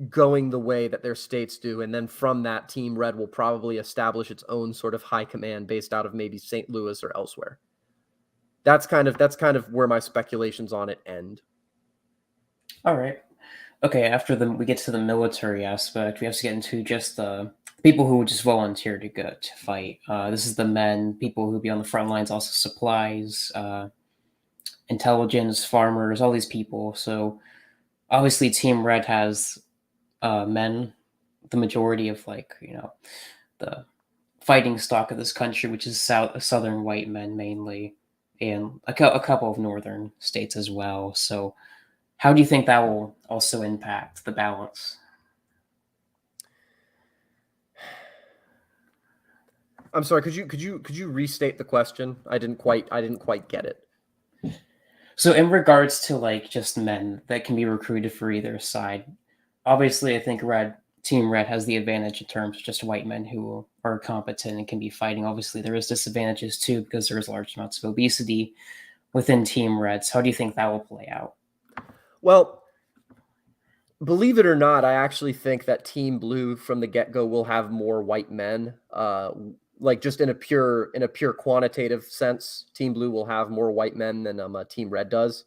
going the way that their states do. And then from that, Team Red will probably establish its own sort of high command based out of maybe St. Louis or elsewhere. That's kind of where my speculations on it end. All right. Okay, after we get to the military aspect, we have to get into just the people who would just volunteer to go to fight. This is the men, people who be on the front lines, also supplies, intelligence, farmers, all these people. So obviously Team Red has men, the majority of the fighting stock of this country, which is southern white men mainly, and a couple of northern states as well. So how do you think that will also impact the balance? I'm sorry. Could you restate the question? I didn't quite get it. So in regards to just men that can be recruited for either side, obviously I think Team Red has the advantage in terms of just white men who are competent and can be fighting. Obviously there is disadvantages too because there is large amounts of obesity within Team Red. So how do you think that will play out? Well, believe it or not, I actually think that Team Blue from the get-go will have more white men. Just in a pure quantitative sense, Team Blue will have more white men than Team Red does.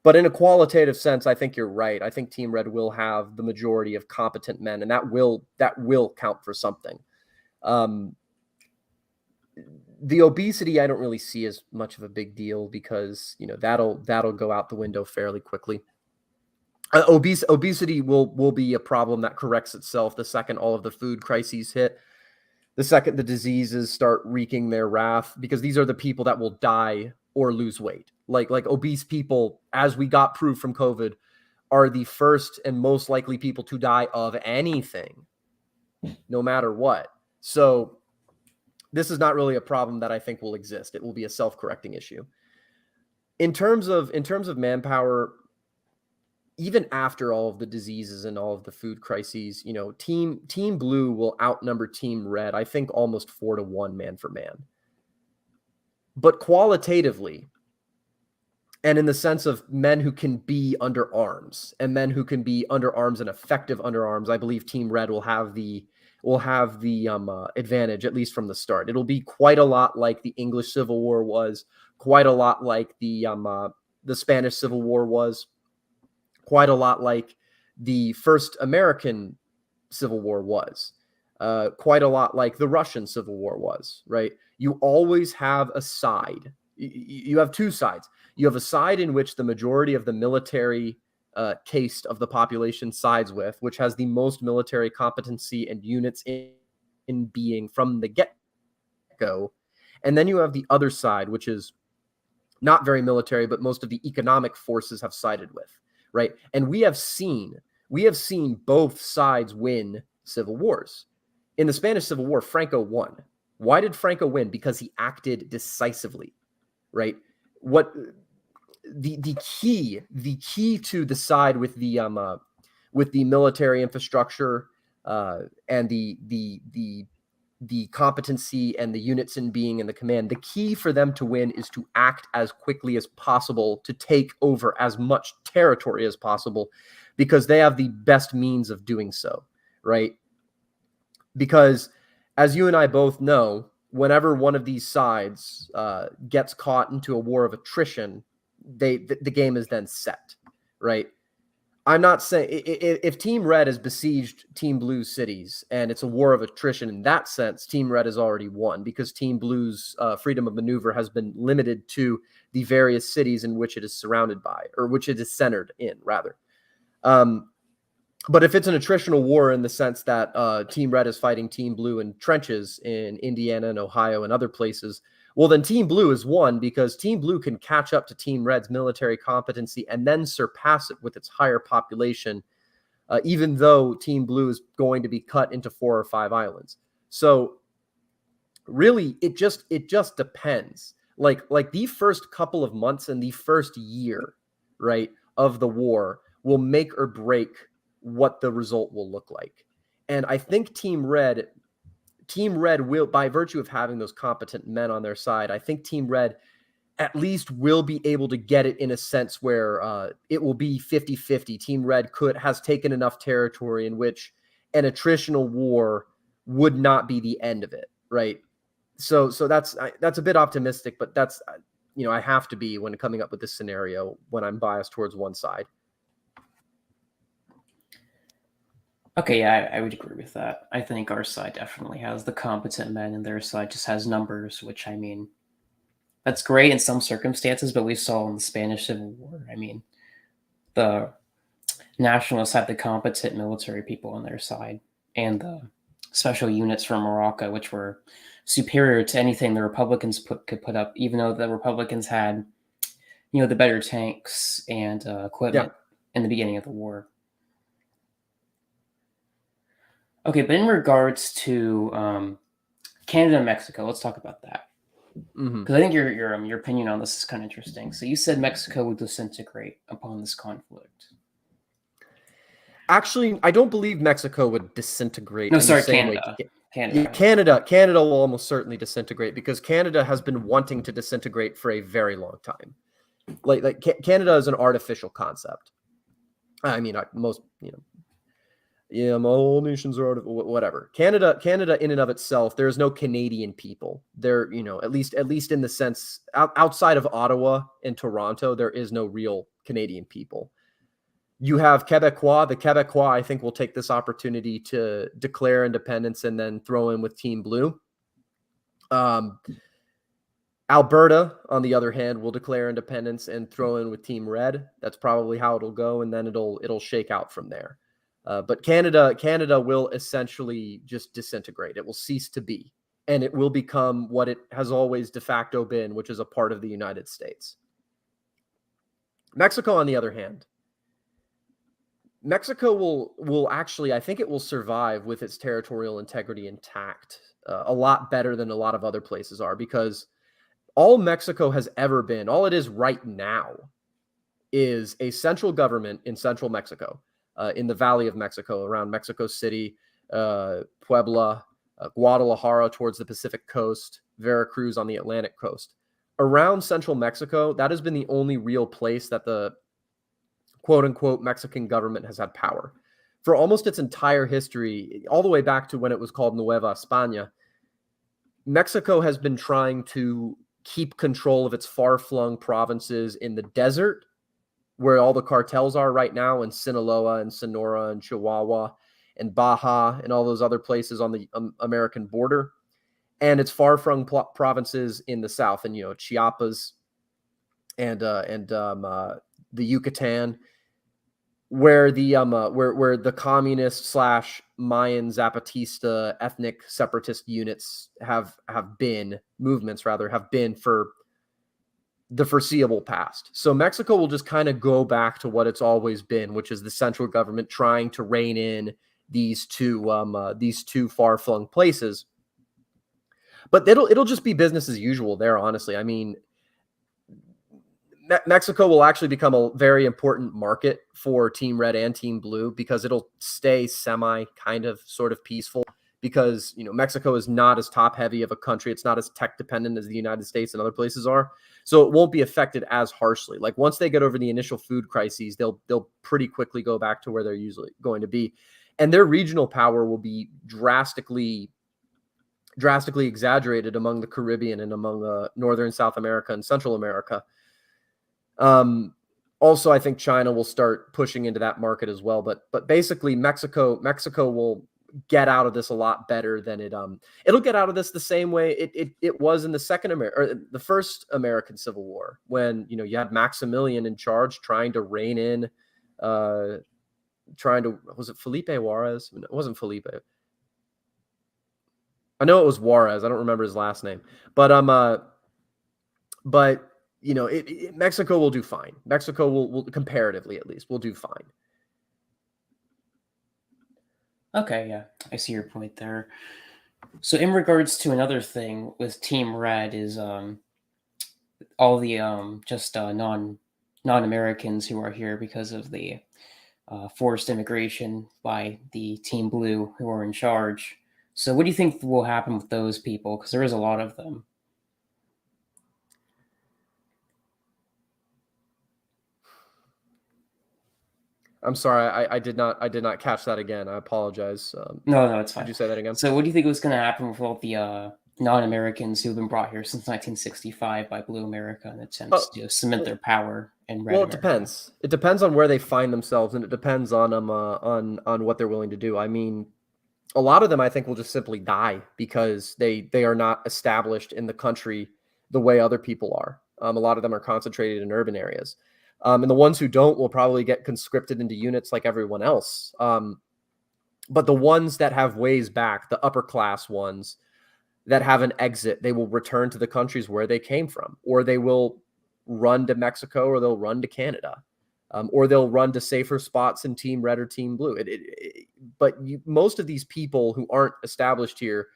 But in a qualitative sense, I think you're right. I think Team Red will have the majority of competent men, and that will count for something. The obesity I don't really see as much of a big deal because that'll go out the window fairly quickly. Obesity will be a problem that corrects itself the second all of the food crises hit, the second the diseases start wreaking their wrath, because these are the people that will die or lose weight. Like obese people, as we got proof from COVID, are the first and most likely people to die of anything, no matter what. So this is not really a problem that I think will exist. It will be a self-correcting issue. In terms of manpower, even after all of the diseases and all of the food crises, Team Blue will outnumber Team Red, I think almost 4-1 man for man. But qualitatively, and in the sense of men who can be under arms and men who can be under arms and effective under arms, I believe Team Red will have the advantage, at least from the start. It'll be quite a lot like the English Civil War was, quite a lot like the Spanish Civil War was, quite a lot like the first American Civil War was, quite a lot like the Russian Civil War was, right? You always have a side. You have two sides. You have a side in which the majority of the military caste of the population sides with, which has the most military competency and units in being from the get-go. And then you have the other side, which is not very military, but most of the economic forces have sided with, right? And we have seen both sides win civil wars. In the Spanish Civil War, Franco won. Why did Franco win? Because he acted decisively, right? What the key to the side with the military infrastructure and the competency and the units in being and the command, the key for them to win is to act as quickly as possible to take over as much territory as possible, because they have the best means of doing so, right? Because as you and I both know, whenever one of these sides gets caught into a war of attrition, the game is then set, right? I'm not saying if Team Red has besieged Team Blue's cities and it's a war of attrition in that sense, Team Red has already won, because Team Blue's freedom of maneuver has been limited to the various cities in which it is surrounded by, or which it is centered in, rather. But if it's an attritional war in the sense that Team Red is fighting Team Blue in trenches in Indiana and Ohio and other places, well, then Team Blue is won, because Team Blue can catch up to Team Red's military competency and then surpass it with its higher population, even though Team Blue is going to be cut into 4 or 5 islands. So really, it just depends. Like the first couple of months and the first year, right, of the war will make or break what the result will look like. And I think Team Red will, by virtue of having those competent men on their side, I think Team Red at least will be able to get it in a sense where it will be 50-50. Team Red has taken enough territory in which an attritional war would not be the end of it, right? So that's a bit optimistic, but that's, I have to be when coming up with this scenario when I'm biased towards one side. Okay, yeah, I would agree with that. I think our side definitely has the competent men, and their side just has numbers, which, I mean, that's great in some circumstances, but we saw in the Spanish Civil War, I mean, the nationalists had the competent military people on their side, and the special units from Morocco, which were superior to anything the Republicans could put up, even though the Republicans had, the better tanks and equipment in the beginning of the war. Okay, but in regards to Canada and Mexico, let's talk about that. Because I think your opinion on this is kind of interesting. So you said Mexico would disintegrate upon this conflict. Actually, I don't believe Mexico would disintegrate. No, sorry, Canada. Canada will almost certainly disintegrate, because Canada has been wanting to disintegrate for a very long time. Like Canada is an artificial concept. I mean, all nations are whatever. Canada in and of itself, there is no Canadian people there. At least in the sense outside of Ottawa and Toronto, there is no real Canadian people. You have Quebecois. The Quebecois, I think, will take this opportunity to declare independence and then throw in with Team Blue. Alberta, on the other hand, will declare independence and throw in with Team Red. That's probably how it'll go, and then it'll shake out from there. But Canada will essentially just disintegrate. It will cease to be, and it will become what it has always de facto been, which is a part of the United States. Mexico, on the other hand, Mexico will actually, I think it will survive with its territorial integrity intact a lot better than a lot of other places are, because all Mexico has ever been, all it is right now, is a central government in central Mexico. In the Valley of Mexico, around Mexico City, Puebla, Guadalajara towards the Pacific coast, Veracruz on the Atlantic coast. Around central Mexico, that has been the only real place that the quote-unquote Mexican government has had power. For almost its entire history, all the way back to when it was called Nueva España, Mexico has been trying to keep control of its far-flung provinces in the desert, where all the cartels are right now, in Sinaloa and Sonora and Chihuahua, and Baja and all those other places on the American border. And it's far-flung provinces in the south, and Chiapas and the Yucatan, where the where the communist slash Mayan Zapatista ethnic separatist units have been for the foreseeable past. So Mexico will just kind of go back to what it's always been, which is the central government trying to rein in these two far-flung places. But it'll just be business as usual there, honestly. I mean, Mexico will actually become a very important market for Team Red and Team Blue, because it'll stay sort of peaceful, because Mexico is not as top heavy of a country. It's not as tech dependent as the United States and other places are. So it won't be affected as harshly. Like, once they get over the initial food crises, they'll pretty quickly go back to where they're usually going to be. And their regional power will be drastically exaggerated among the Caribbean and among Northern South America and Central America. Also, I think China will start pushing into that market as well. But basically, Mexico will get out of this a lot better than it'll get out of this the same way it was in the first American Civil War, when you had Maximilian in charge trying to rein in was it Felipe Juarez? No, it wasn't Felipe. I know it was Juarez. I don't remember his last name, but Mexico will do fine. Mexico will comparatively, at least, will do fine. Okay, yeah, I see your point there. So in regards to another thing with Team Red is all the non-Americans who are here because of the forced immigration by the Team Blue who are in charge. So what do you think will happen with those people? Because there is a lot of them. I'm sorry, I did not catch that again. I apologize. No, it's fine. Could you say that again? So what do you think was going to happen with all the non-Americans who've been brought here since 1965 by Blue America in attempts to cement their power in Red America? It depends. It depends on where they find themselves, and it depends on what they're willing to do. I mean, a lot of them, I think, will just simply die because they are not established in the country the way other people are. A lot of them are concentrated in urban areas. And the ones who don't will probably get conscripted into units like everyone else. But the ones that have ways back, the upper class ones that have an exit, they will return to the countries where they came from, or they will run to Mexico, or they'll run to Canada, or they'll run to safer spots in Team Red or Team Blue. But most of these people who aren't established here,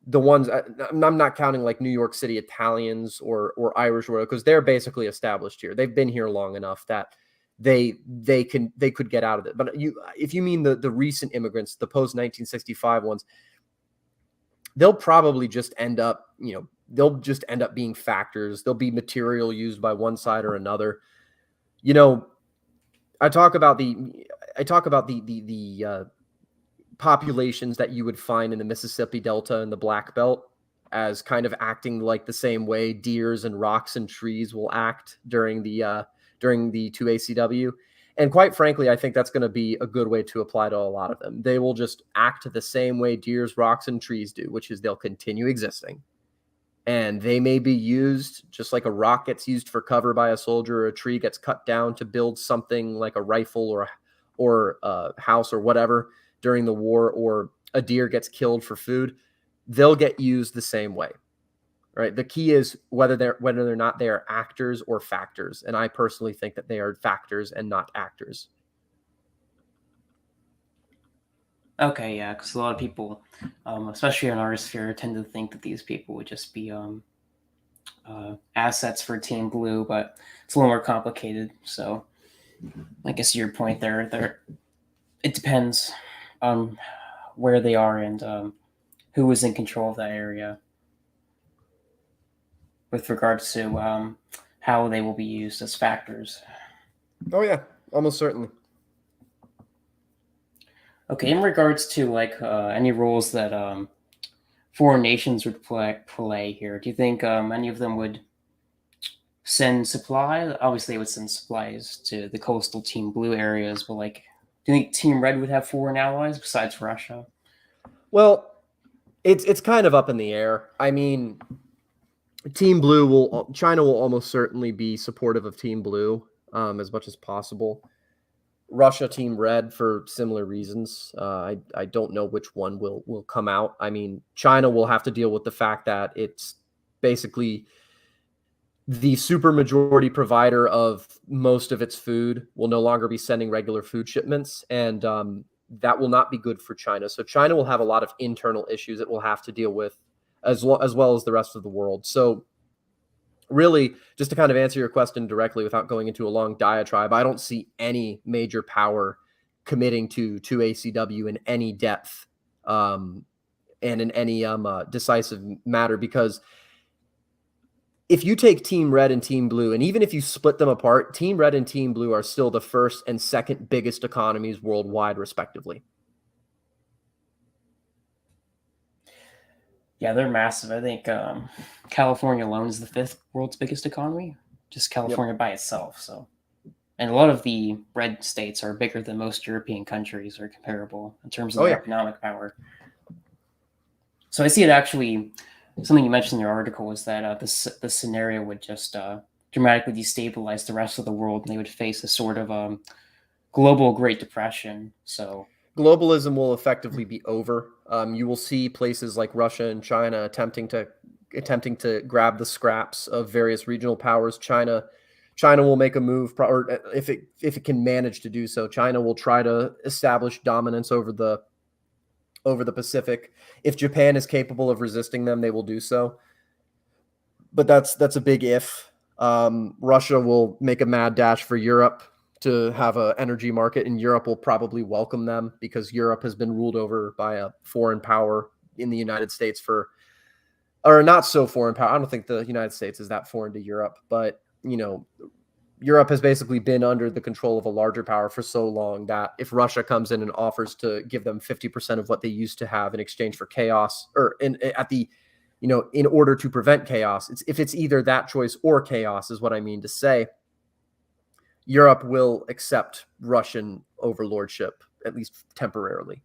the ones I'm not counting like New York City Italians or Irish, because they're basically established here. They've been here long enough that they could get out of it. But if you mean the recent immigrants, the post 1965 ones, they'll probably just end up being factors. They'll be material used by one side or another. I talk about the populations that you would find in the Mississippi Delta and the Black Belt as kind of acting like the same way deers and rocks and trees will act during the 2ACW. And quite frankly, I think that's going to be a good way to apply to a lot of them. They will just act the same way deers, rocks, and trees do, which is they'll continue existing. And they may be used just like a rock gets used for cover by a soldier, or a tree gets cut down to build something like a rifle or a house or whatever during the war, or a deer gets killed for food. They'll get used the same way, right? The key is whether or not they are actors or factors. And I personally think that they are factors and not actors. Okay, yeah, because a lot of people, especially in our sphere, tend to think that these people would just be assets for Team Blue, but it's a little more complicated. So I guess your point there, it depends on where they are and who is in control of that area with regards to how they will be used as factors. Oh yeah, almost certainly. Okay, in regards to any roles that foreign nations would play here, do you think any of them would send supply? Obviously, they would send supplies to the coastal Team Blue areas, but Do you think Team Red would have foreign allies besides Russia? Well, it's kind of up in the air. I mean, China will almost certainly be supportive of Team Blue as much as possible. Russia, Team Red, for similar reasons. I don't know which one will come out. I mean, China will have to deal with the fact that it's basically the supermajority provider of most of its food, will no longer be sending regular food shipments, and that will not be good for China. So China will have a lot of internal issues it will have to deal with, as well as the rest of the world. So really, just to kind of answer your question directly without going into a long diatribe, I don't see any major power committing to ACW in any depth, and in any decisive matter, because if you take Team Red and Team Blue, and even if you split them apart, Team Red and Team Blue are still the first and second biggest economies worldwide, respectively. Yeah, they're massive. I think California alone is the fifth world's biggest economy, just California by itself. So, and a lot of the red states are bigger than most European countries or comparable in terms of their economic power. So I see it actually. Something you mentioned in your article was that the scenario would just dramatically destabilize the rest of the world, and they would face a sort of global Great Depression. So globalism will effectively be over. You will see places like Russia and China attempting to grab the scraps of various regional powers. China will make a move, or if it can manage to do so, China will try to establish dominance over the Pacific. If Japan is capable of resisting them, they will do so. But that's a big if. Russia will make a mad dash for Europe to have an energy market, and Europe will probably welcome them, because Europe has been ruled over by a foreign power in the United States or not so foreign power. I don't think the United States is that foreign to Europe, but Europe has basically been under the control of a larger power for so long that if Russia comes in and offers to give them 50% of what they used to have in exchange for chaos, or in order to prevent chaos, if it's either that choice or chaos, is what I mean to say, Europe will accept Russian overlordship, at least temporarily.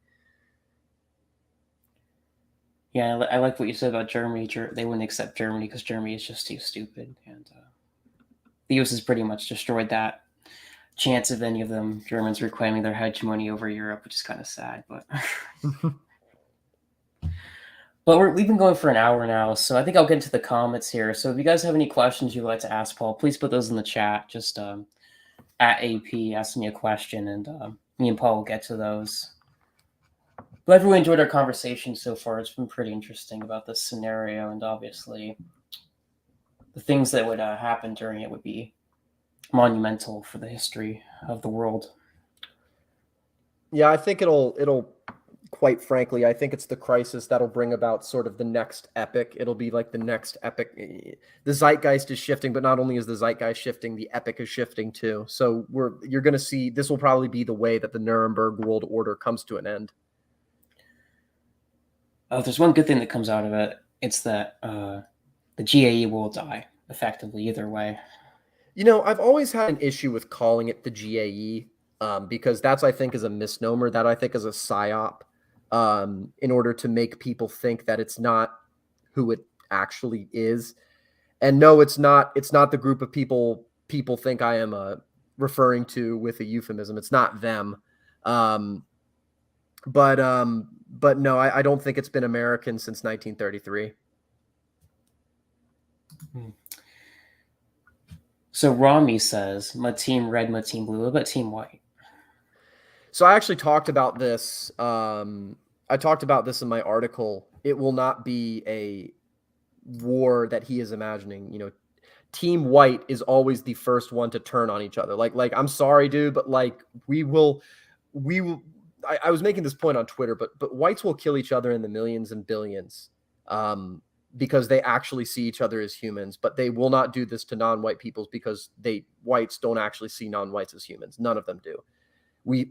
Yeah, I like what you said about Germany. They wouldn't accept Germany because Germany is just too stupid, and the U.S. has pretty much destroyed that chance of any of them Germans reclaiming their hegemony over Europe, which is kind of sad. But we've been going for an hour now, so I think I'll get into the comments here. So if you guys have any questions you'd like to ask Paul, please put those in the chat. Just at AP, ask me a question, and me and Paul will get to those. But I've really enjoyed our conversation so far. It's been pretty interesting about this scenario, and obviously the things that would happen during it would be monumental for the history of the world. Yeah, I think it'll quite frankly, I think it's the crisis that'll bring about sort of the next epic. It'll be like the next epic. The zeitgeist is shifting, but not only is the zeitgeist shifting, the epic is shifting too. So you're going to see, this will probably be the way that the Nuremberg world order comes to an end. There's one good thing that comes out of it. It's that the GAE will die effectively either way. I've always had an issue with calling it the GAE, because that's, I think, is a misnomer. That I think is a psyop, in order to make people think that it's not who it actually is. And no, it's not. It's not the group of people think I am referring to with a euphemism. It's not them. But no, I don't think it's been American since 1933. So Rami says, my team red, my team blue. What about team white? So I actually talked about this. I talked about this in my article. It will not be a war that he is imagining. Team white is always the first one to turn on each other. Like I'm sorry, dude, but like we will. I was making this point on Twitter, but whites will kill each other in the millions and billions, because they actually see each other as humans, but they will not do this to non-white peoples because whites don't actually see non-whites as humans. None of them do. We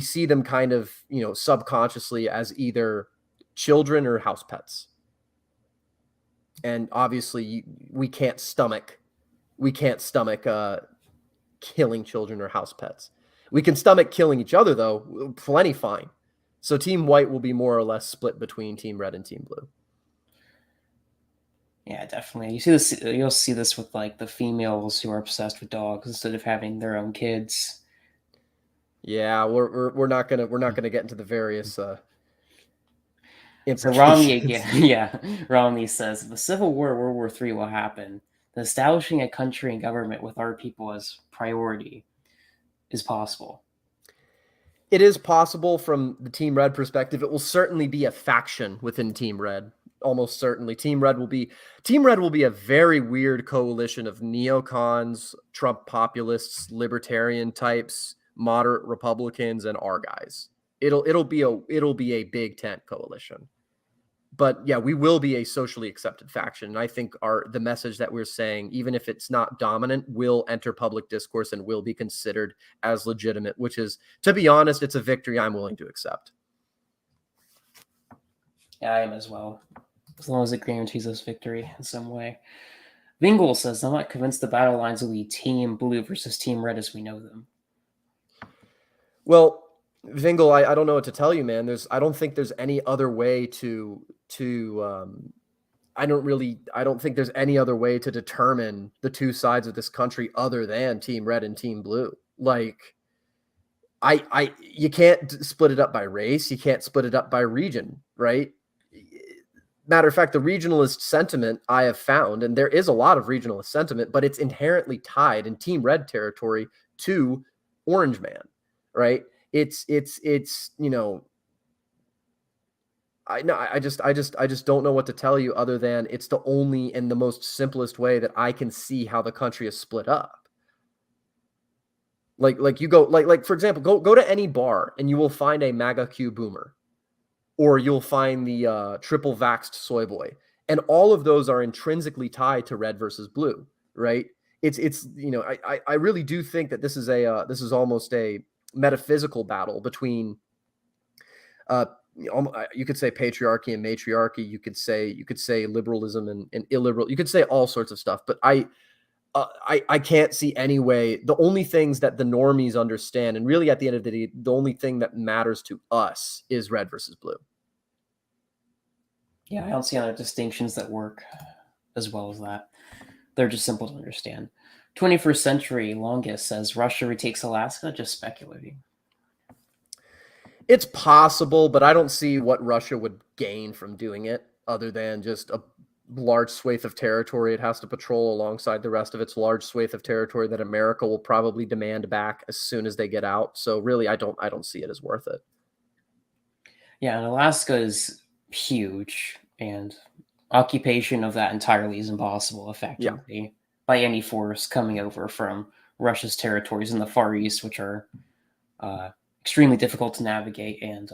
see them kind of, subconsciously as either children or house pets. And obviously we can't stomach killing children or house pets. We can stomach killing each other, though, plenty fine. So Team White will be more or less split between Team Red and Team Blue. Yeah, definitely. You see this. You'll see this with like the females who are obsessed with dogs instead of having their own kids. Yeah, we're not gonna get into the various So Romney again, implications. yeah. Romney says if the Civil War, World War III will happen, then establishing a country and government with our people as priority is possible. It is possible from the Team Red perspective. It will certainly be a faction within Team Red. Almost certainly. Team Red will be a very weird coalition of neocons, Trump populists, libertarian types, moderate Republicans, and our guys. It'll be a big tent coalition. But yeah, we will be a socially accepted faction. And I think the message that we're saying, even if it's not dominant, will enter public discourse and will be considered as legitimate, which is, to be honest, it's a victory I'm willing to accept. Yeah, I am as well. As long as it guarantees us victory in some way. Vingle says, I'm not convinced the battle lines will be Team Blue versus Team Red as we know them. Well, Vingle, I don't know what to tell you, man. I don't think there's any other way I don't think there's any other way to determine the two sides of this country other than Team Red and Team Blue. Like, you can't split it up by race. You can't split it up by region, right? Matter of fact, the regionalist sentiment I have found, and there is a lot of regionalist sentiment, but it's inherently tied in Team Red territory to Orange Man, right? It's I just don't know what to tell you other than it's the only and the most simplest way that I can see how the country is split up. Like you go like for example, go to any bar and you will find a MAGA Q boomer, or you'll find the triple vaxxed soy boy, and all of those are intrinsically tied to red versus blue, right? I really do think that this is almost a metaphysical battle between you could say patriarchy and matriarchy. You could say liberalism and illiberal. You could say all sorts of stuff, but I can't see any way. The only things that the normies understand, and really at the end of the day, the only thing that matters to us is red versus blue. Yeah, I don't see other distinctions that work as well as that. They're just simple to understand. 21st Century Longest says Russia retakes Alaska, just speculating. It's possible, but I don't see what Russia would gain from doing it other than just a large swathe of territory it has to patrol alongside the rest of its large swathe of territory that America will probably demand back as soon as they get out. So really, I don't see it as worth it. Yeah, and Alaska is huge, and occupation of that entirely is impossible, effectively, by any force coming over from Russia's territories in the Far East, which are extremely difficult to navigate, and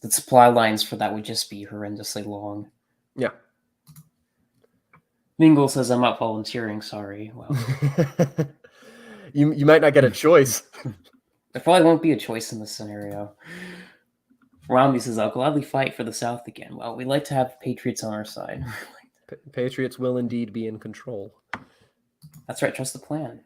the supply lines for that would just be horrendously long. Yeah. Mingle says, I'm not volunteering, sorry. Well, you might not get a choice. There probably won't be a choice in this scenario. Romney says, I'll gladly fight for the South again. Well, we like to have patriots on our side. Patriots will indeed be in control. That's right, trust the plan.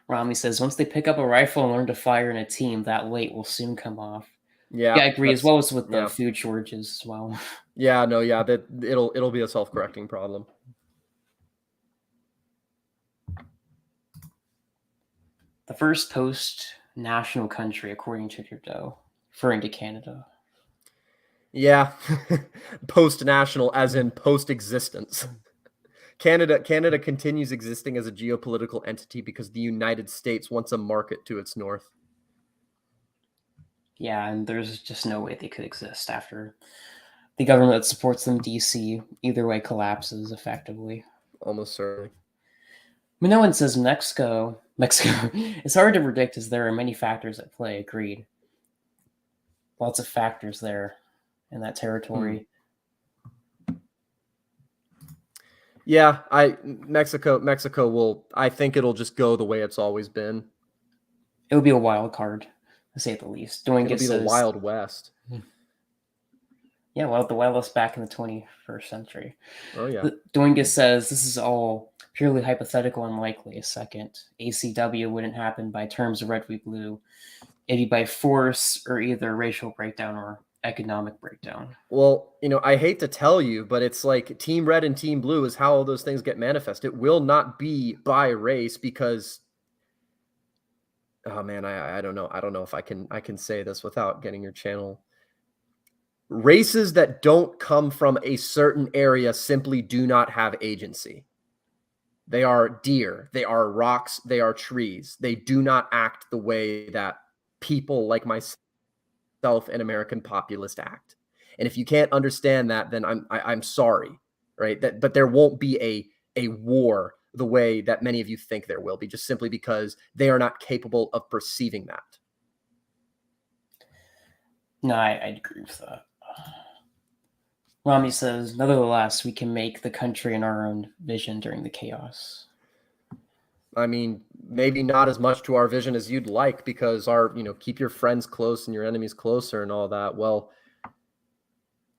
Romney says, once they pick up a rifle and learn to fire in a team, that weight will soon come off. Yeah, I agree, as well as with the food shortages as well. Yeah, no, yeah, that it'll be a self-correcting problem. The first post-national country, according to Trudeau, referring to Canada. Yeah, post-national, as in post-existence. Canada continues existing as a geopolitical entity because the United States wants a market to its north. Yeah, and there's just no way they could exist after the government that supports them, DC, either way collapses effectively. Almost certainly. Minoan says Mexico, it's hard to predict as there are many factors at play, agreed. Lots of factors there in that territory. Yeah, Mexico will, I think it'll just go the way it's always been. It would be a wild card, to say the least. It'll be the Wild West. Yeah, well, the wireless back in the 21st century. Oh yeah. Doingus says this is all purely hypothetical and likely. A second, ACW wouldn't happen by terms of red, we blue. It'd be by force or either racial breakdown or economic breakdown. Well, I hate to tell you, but it's like Team Red and Team Blue is how all those things get manifest. It will not be by race because, oh man, I don't know. I don't know if I can say this without getting your channel. Races that don't come from a certain area simply do not have agency. They are deer, they are rocks, they are trees. They do not act the way that people like myself and American populist act. And if you can't understand that, then I'm sorry, right? But there won't be a war the way that many of you think there will be, just simply because they are not capable of perceiving that. No, I'd agree with that. Rami says, nevertheless, we can make the country in our own vision during the chaos. I mean, maybe not as much to our vision as you'd like, because keep your friends close and your enemies closer and all that. Well,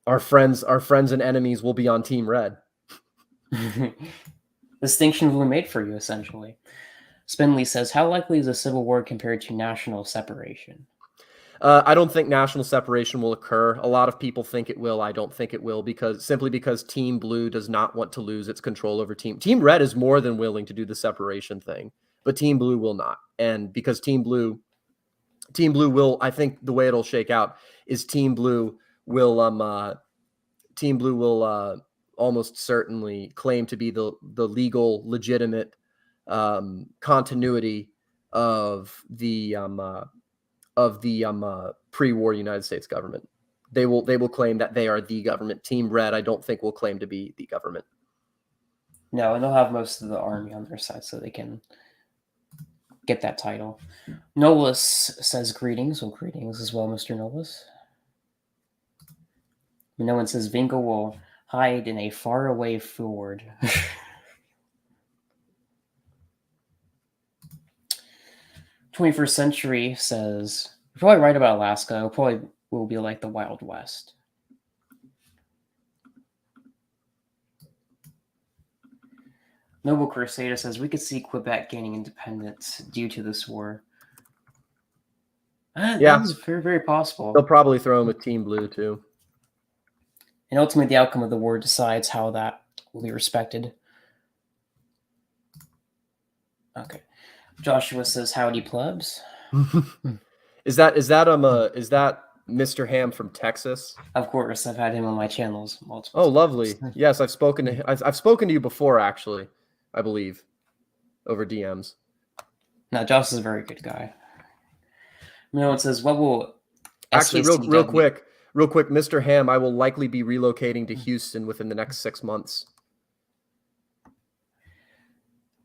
our friends and enemies will be on Team Red. Distinction will be made for you, essentially. Spindley says, how likely is a civil war compared to national separation? I don't think national separation will occur. A lot of people think it will. I don't think it will, simply because Team Blue does not want to lose its control over Team Red is more than willing to do the separation thing, but Team Blue will not. And because Team Blue will, I think the way it'll shake out is Team Blue will almost certainly claim to be the legal, legitimate continuity of the pre-war United States government. They will claim that they are the government. Team Red, I don't think will claim to be the government. No, and they'll have most of the army on their side so they can get that title. Nolus says greetings. Well, greetings as well, Mr. Nolus. No one says Vingo will hide in a faraway fjord. 21st Century says, you're probably right about Alaska. It probably will be like the Wild West. Noble Crusader says, we could see Quebec gaining independence due to this war. Yeah. That's very, very possible. They'll probably throw in with Team Blue, too. And ultimately, the outcome of the war decides how that will be respected. Okay. Joshua says, howdy, plebs. Is that Mr. Ham from Texas? Of course, I've had him on my channels multiple Oh, times. lovely. Yes, I've spoken to you before, actually, I believe, over DMs. No, Josh is a very good guy. No one says, what will actually real quick, Mr. Ham, I will likely be relocating to Houston within the next 6 months.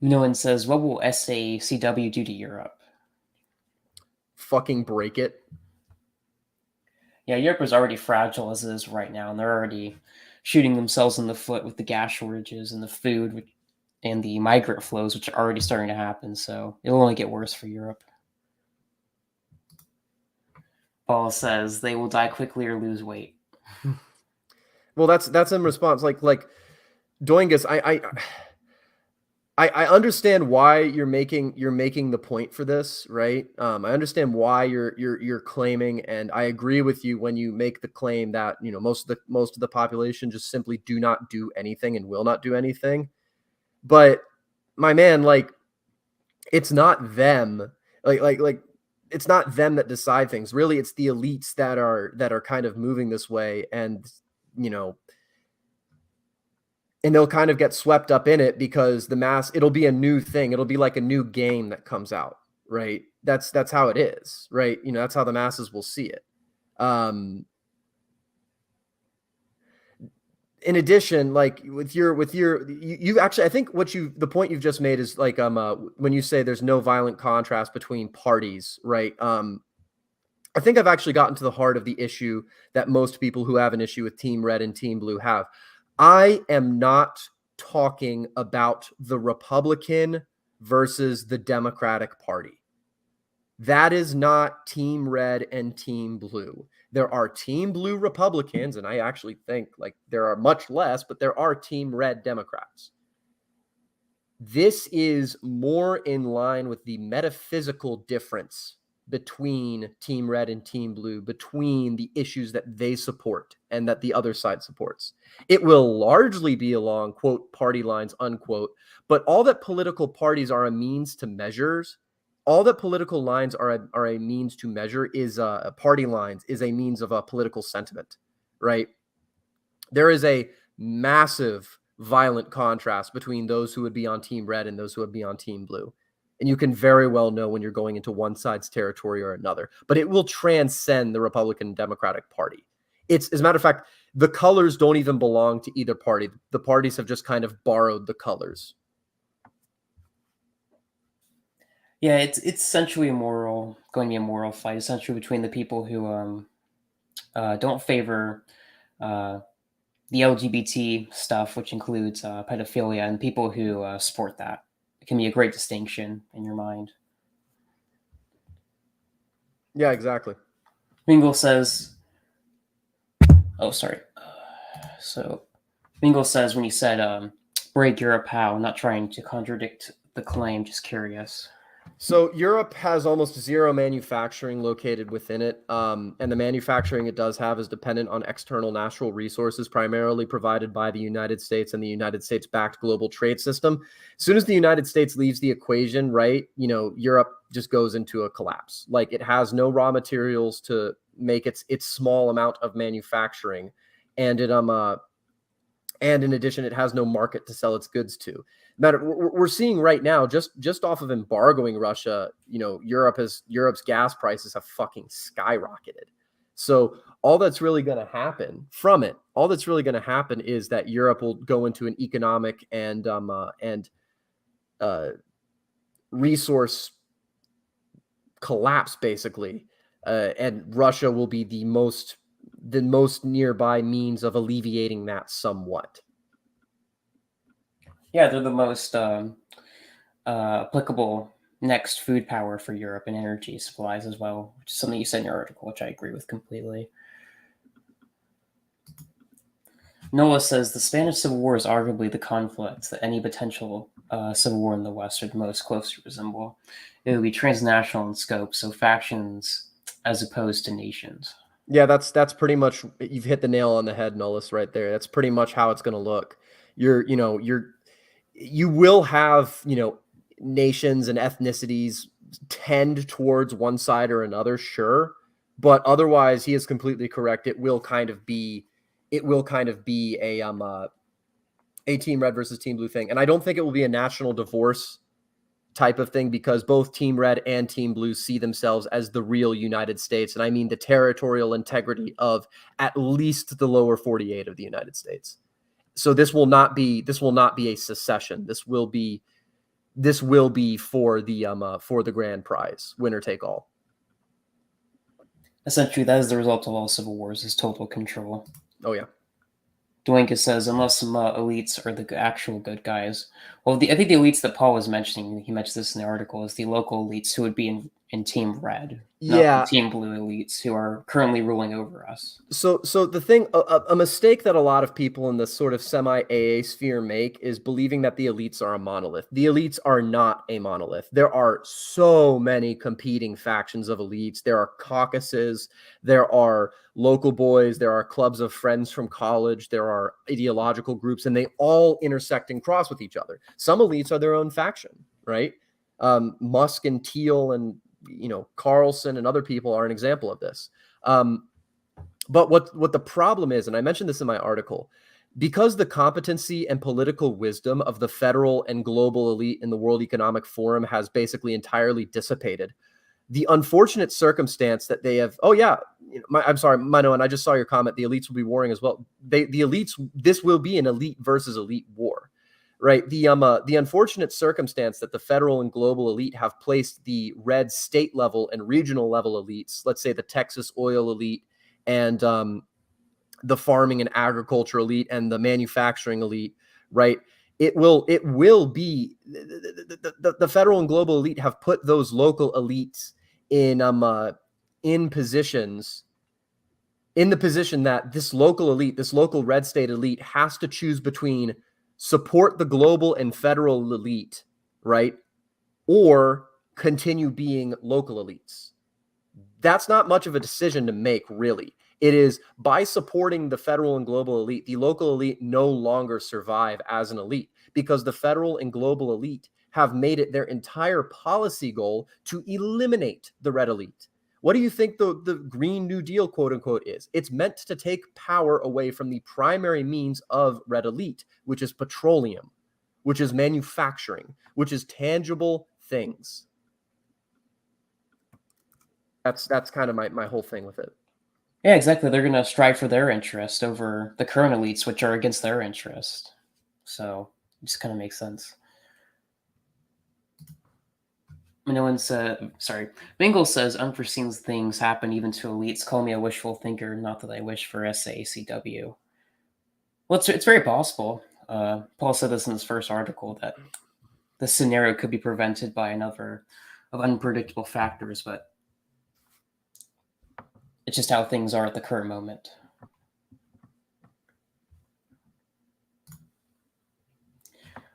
No one says, what will SACW do to Europe? Fucking break it. Yeah, Europe is already fragile as it is right now, and they're already shooting themselves in the foot with the gas shortages and the food and the migrant flows, which are already starting to happen. So it'll only get worse for Europe. Paul says they will die quickly or lose weight. Well, that's in response. Like Doingus, I understand why you're making the point for this, right? I understand why you're claiming, and I agree with you when you make the claim that most of the population just simply do not do anything and will not do anything. But my man, it's not them, it's not them that decide things. Really, it's the elites that are kind of moving this way, and and they'll kind of get swept up in it because it'll be a new thing. It'll be like a new game that comes out, right? That's how it is, right? That's how the masses will see it. In addition, you actually, I think the point you've just made is when you say there's no violent contrast between parties, right? I think I've actually gotten to the heart of the issue that most people who have an issue with Team Red and Team Blue have. I am not talking about the Republican versus the Democratic Party. That is not Team Red and Team Blue. There are team blue Republicans, and I actually think like there are much less, but there are team red Democrats. This is more in line with the metaphysical difference between team red and team blue, between the issues that they support and that the other side supports. It will largely be along, quote, party lines, unquote, but all that political parties are a means to measures, all that political lines are a means to measure is party lines is a means of a political sentiment, right? There is a massive violent contrast between those who would be on team red and those who would be on team blue. And you can very well know when you're going into one side's territory or another, but it will transcend the Republican and Democratic Party. It's, as a matter of fact, the colors don't even belong to either party. The parties have just kind of borrowed the colors. Yeah, it's essentially going to be a moral fight, essentially between the people who don't favor the LGBT stuff, which includes pedophilia, and people who support that. It can be a great distinction in your mind. Yeah, exactly. Mingle says, oh, sorry. So Mingle says when you said break Europe how, not trying to contradict the claim, just curious. So Europe has almost zero manufacturing located within it, and the manufacturing it does have is dependent on external natural resources, primarily provided by the United States and the United States-backed global trade system. As soon as the United States leaves the equation, right, Europe just goes into a collapse. Like, it has no raw materials to make its small amount of manufacturing, and and in addition, it has no market to sell its goods to. We're seeing right now, just off of embargoing Russia, Europe's gas prices have fucking skyrocketed. So all that's really going to happen from it, all that's really going to happen is that Europe will go into an economic and resource collapse, basically, and Russia will be the most nearby means of alleviating that somewhat. Yeah, they're the most applicable next food power for Europe and energy supplies as well, which is something you said in your article, which I agree with completely. Noah says the Spanish Civil War is arguably the conflict that any potential civil war in the West would most closely resemble. It would be transnational in scope, so factions as opposed to nations. Yeah, that's pretty much, you've hit the nail on the head, Nullis, right there. That's pretty much how it's going to look. You will have, nations and ethnicities tend towards one side or another, sure, but otherwise he is completely correct. It will kind of be a team red versus team blue thing. And I don't think it will be a national divorce type of thing, because both team red and team blue see themselves as the real United States. And I mean the territorial integrity of at least the lower 48 of the United States. So this will not be a secession. This will be for the grand prize, winner take all. Essentially, that is the result of all civil wars, is total control. Oh yeah. Dwayne says, unless some elites are the actual good guys. Well, I think the elites that Paul was mentioning, he mentioned this in the article, is the local elites who would be in Team Red, not the Team Blue elites who are currently ruling over us. So the thing, a mistake that a lot of people in this sort of semi-AA sphere make is believing that the elites are a monolith. The elites are not a monolith. There are so many competing factions of elites. There are caucuses, there are local boys, there are clubs of friends from college, there are ideological groups, and they all intersect and cross with each other. Some elites are their own faction, right? Musk and Thiel and Carlson and other people are an example of this. But what the problem is, and I mentioned this in my article, because the competency and political wisdom of the federal and global elite in the World Economic Forum has basically entirely dissipated, the unfortunate circumstance that they have, I'm sorry, Mano, and I just saw your comment, the elites will be warring as well. The elites, this will be an elite versus elite war, right? The unfortunate circumstance that the federal and global elite have placed the red state level and regional level elites, let's say the Texas oil elite and the farming and agriculture elite and the manufacturing elite, right? It will be the federal and global elite have put those local elites in positions in the position that this local elite, this local red state elite, has to choose between support the global and federal elite, right? Or continue being local elites. That's not much of a decision to make, really. It is by supporting the federal and global elite, the local elite no longer survive as an elite because the federal and global elite have made it their entire policy goal to eliminate the red elite. What do you think the Green New Deal, quote unquote, is? It's meant to take power away from the primary means of red elite, which is petroleum, which is manufacturing, which is tangible things. That's kind of my whole thing with it. Yeah, exactly. They're going to strive for their interest over the current elites, which are against their interest. So it just kind of makes sense. Minoan said, sorry, Bingle says unforeseen things happen even to elites. Call me a wishful thinker, not that I wish for SACW. Well, it's very possible. Paul said this in his first article that the scenario could be prevented by a number of unpredictable factors, but it's just how things are at the current moment.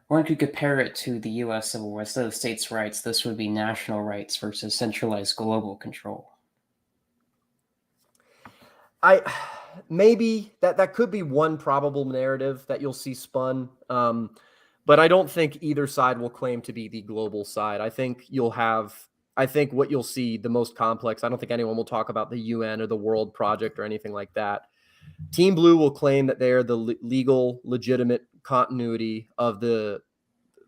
One could compare it to the U.S. Civil War. Instead of states' rights, this would be national rights versus centralized global control. Maybe that could be one probable narrative that you'll see spun. But I don't think either side will claim to be the global side. I think what you'll see the most complex, I don't think anyone will talk about the UN or the World Project or anything like that. Team Blue will claim that they are the legal, legitimate continuity of the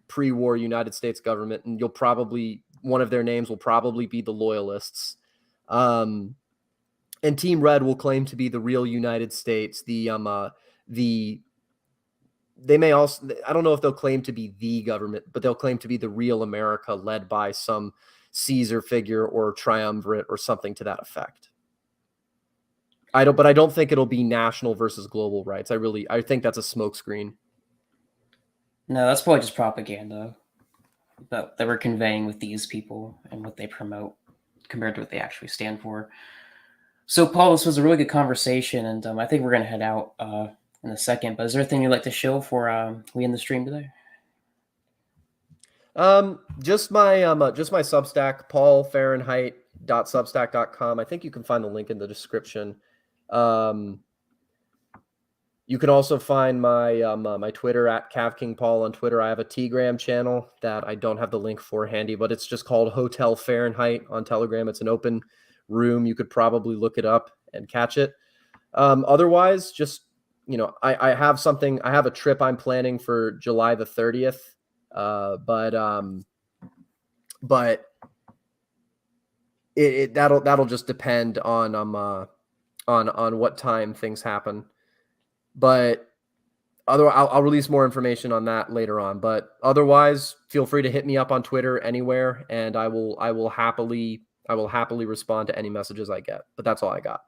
pre-war United States government, and one of their names will probably be the Loyalists. And Team Red will claim to be the real United States. They may also, I don't know if they'll claim to be the government, but they'll claim to be the real America led by some Caesar figure or triumvirate or something to that effect. I don't think it'll be national versus global rights. I think that's a smokescreen. No, that's probably just propaganda that we're conveying with these people and what they promote compared to what they actually stand for. So, Paul, this was a really good conversation, and I think we're going to head out in a second. But is there anything you'd like to show for we in the stream today? Just my Substack, paulfahrenheit.substack.com. I think you can find the link in the description. You can also find my my Twitter at CavKingPaul on Twitter. I have a Telegram channel that I don't have the link for handy, but it's just called Hotel Fahrenheit on Telegram. It's an open room. You could probably look it up and catch it. Otherwise, just, I have a trip I'm planning for July the 30th. But that'll just depend on what time things happen. But I'll release more information on that later on. But otherwise, feel free to hit me up on Twitter anywhere, and I will happily respond to any messages I get. But that's all I got.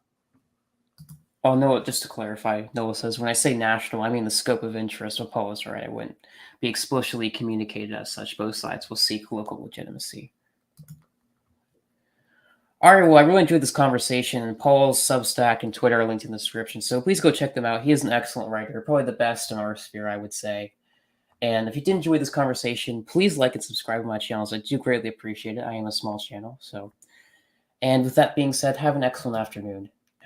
Oh, no, just to clarify, Noah says, when I say national, I mean the scope of interest. Well, Paul is right. It wouldn't be explicitly communicated as such. Both sides will seek local legitimacy. All right, well, I really enjoyed this conversation. Paul's Substack and Twitter are linked in the description, so please go check them out. He is an excellent writer, probably the best in our sphere, I would say. And if you did enjoy this conversation, please like and subscribe to my channels. I do greatly appreciate it. I am a small channel, so. And with that being said, have an excellent afternoon.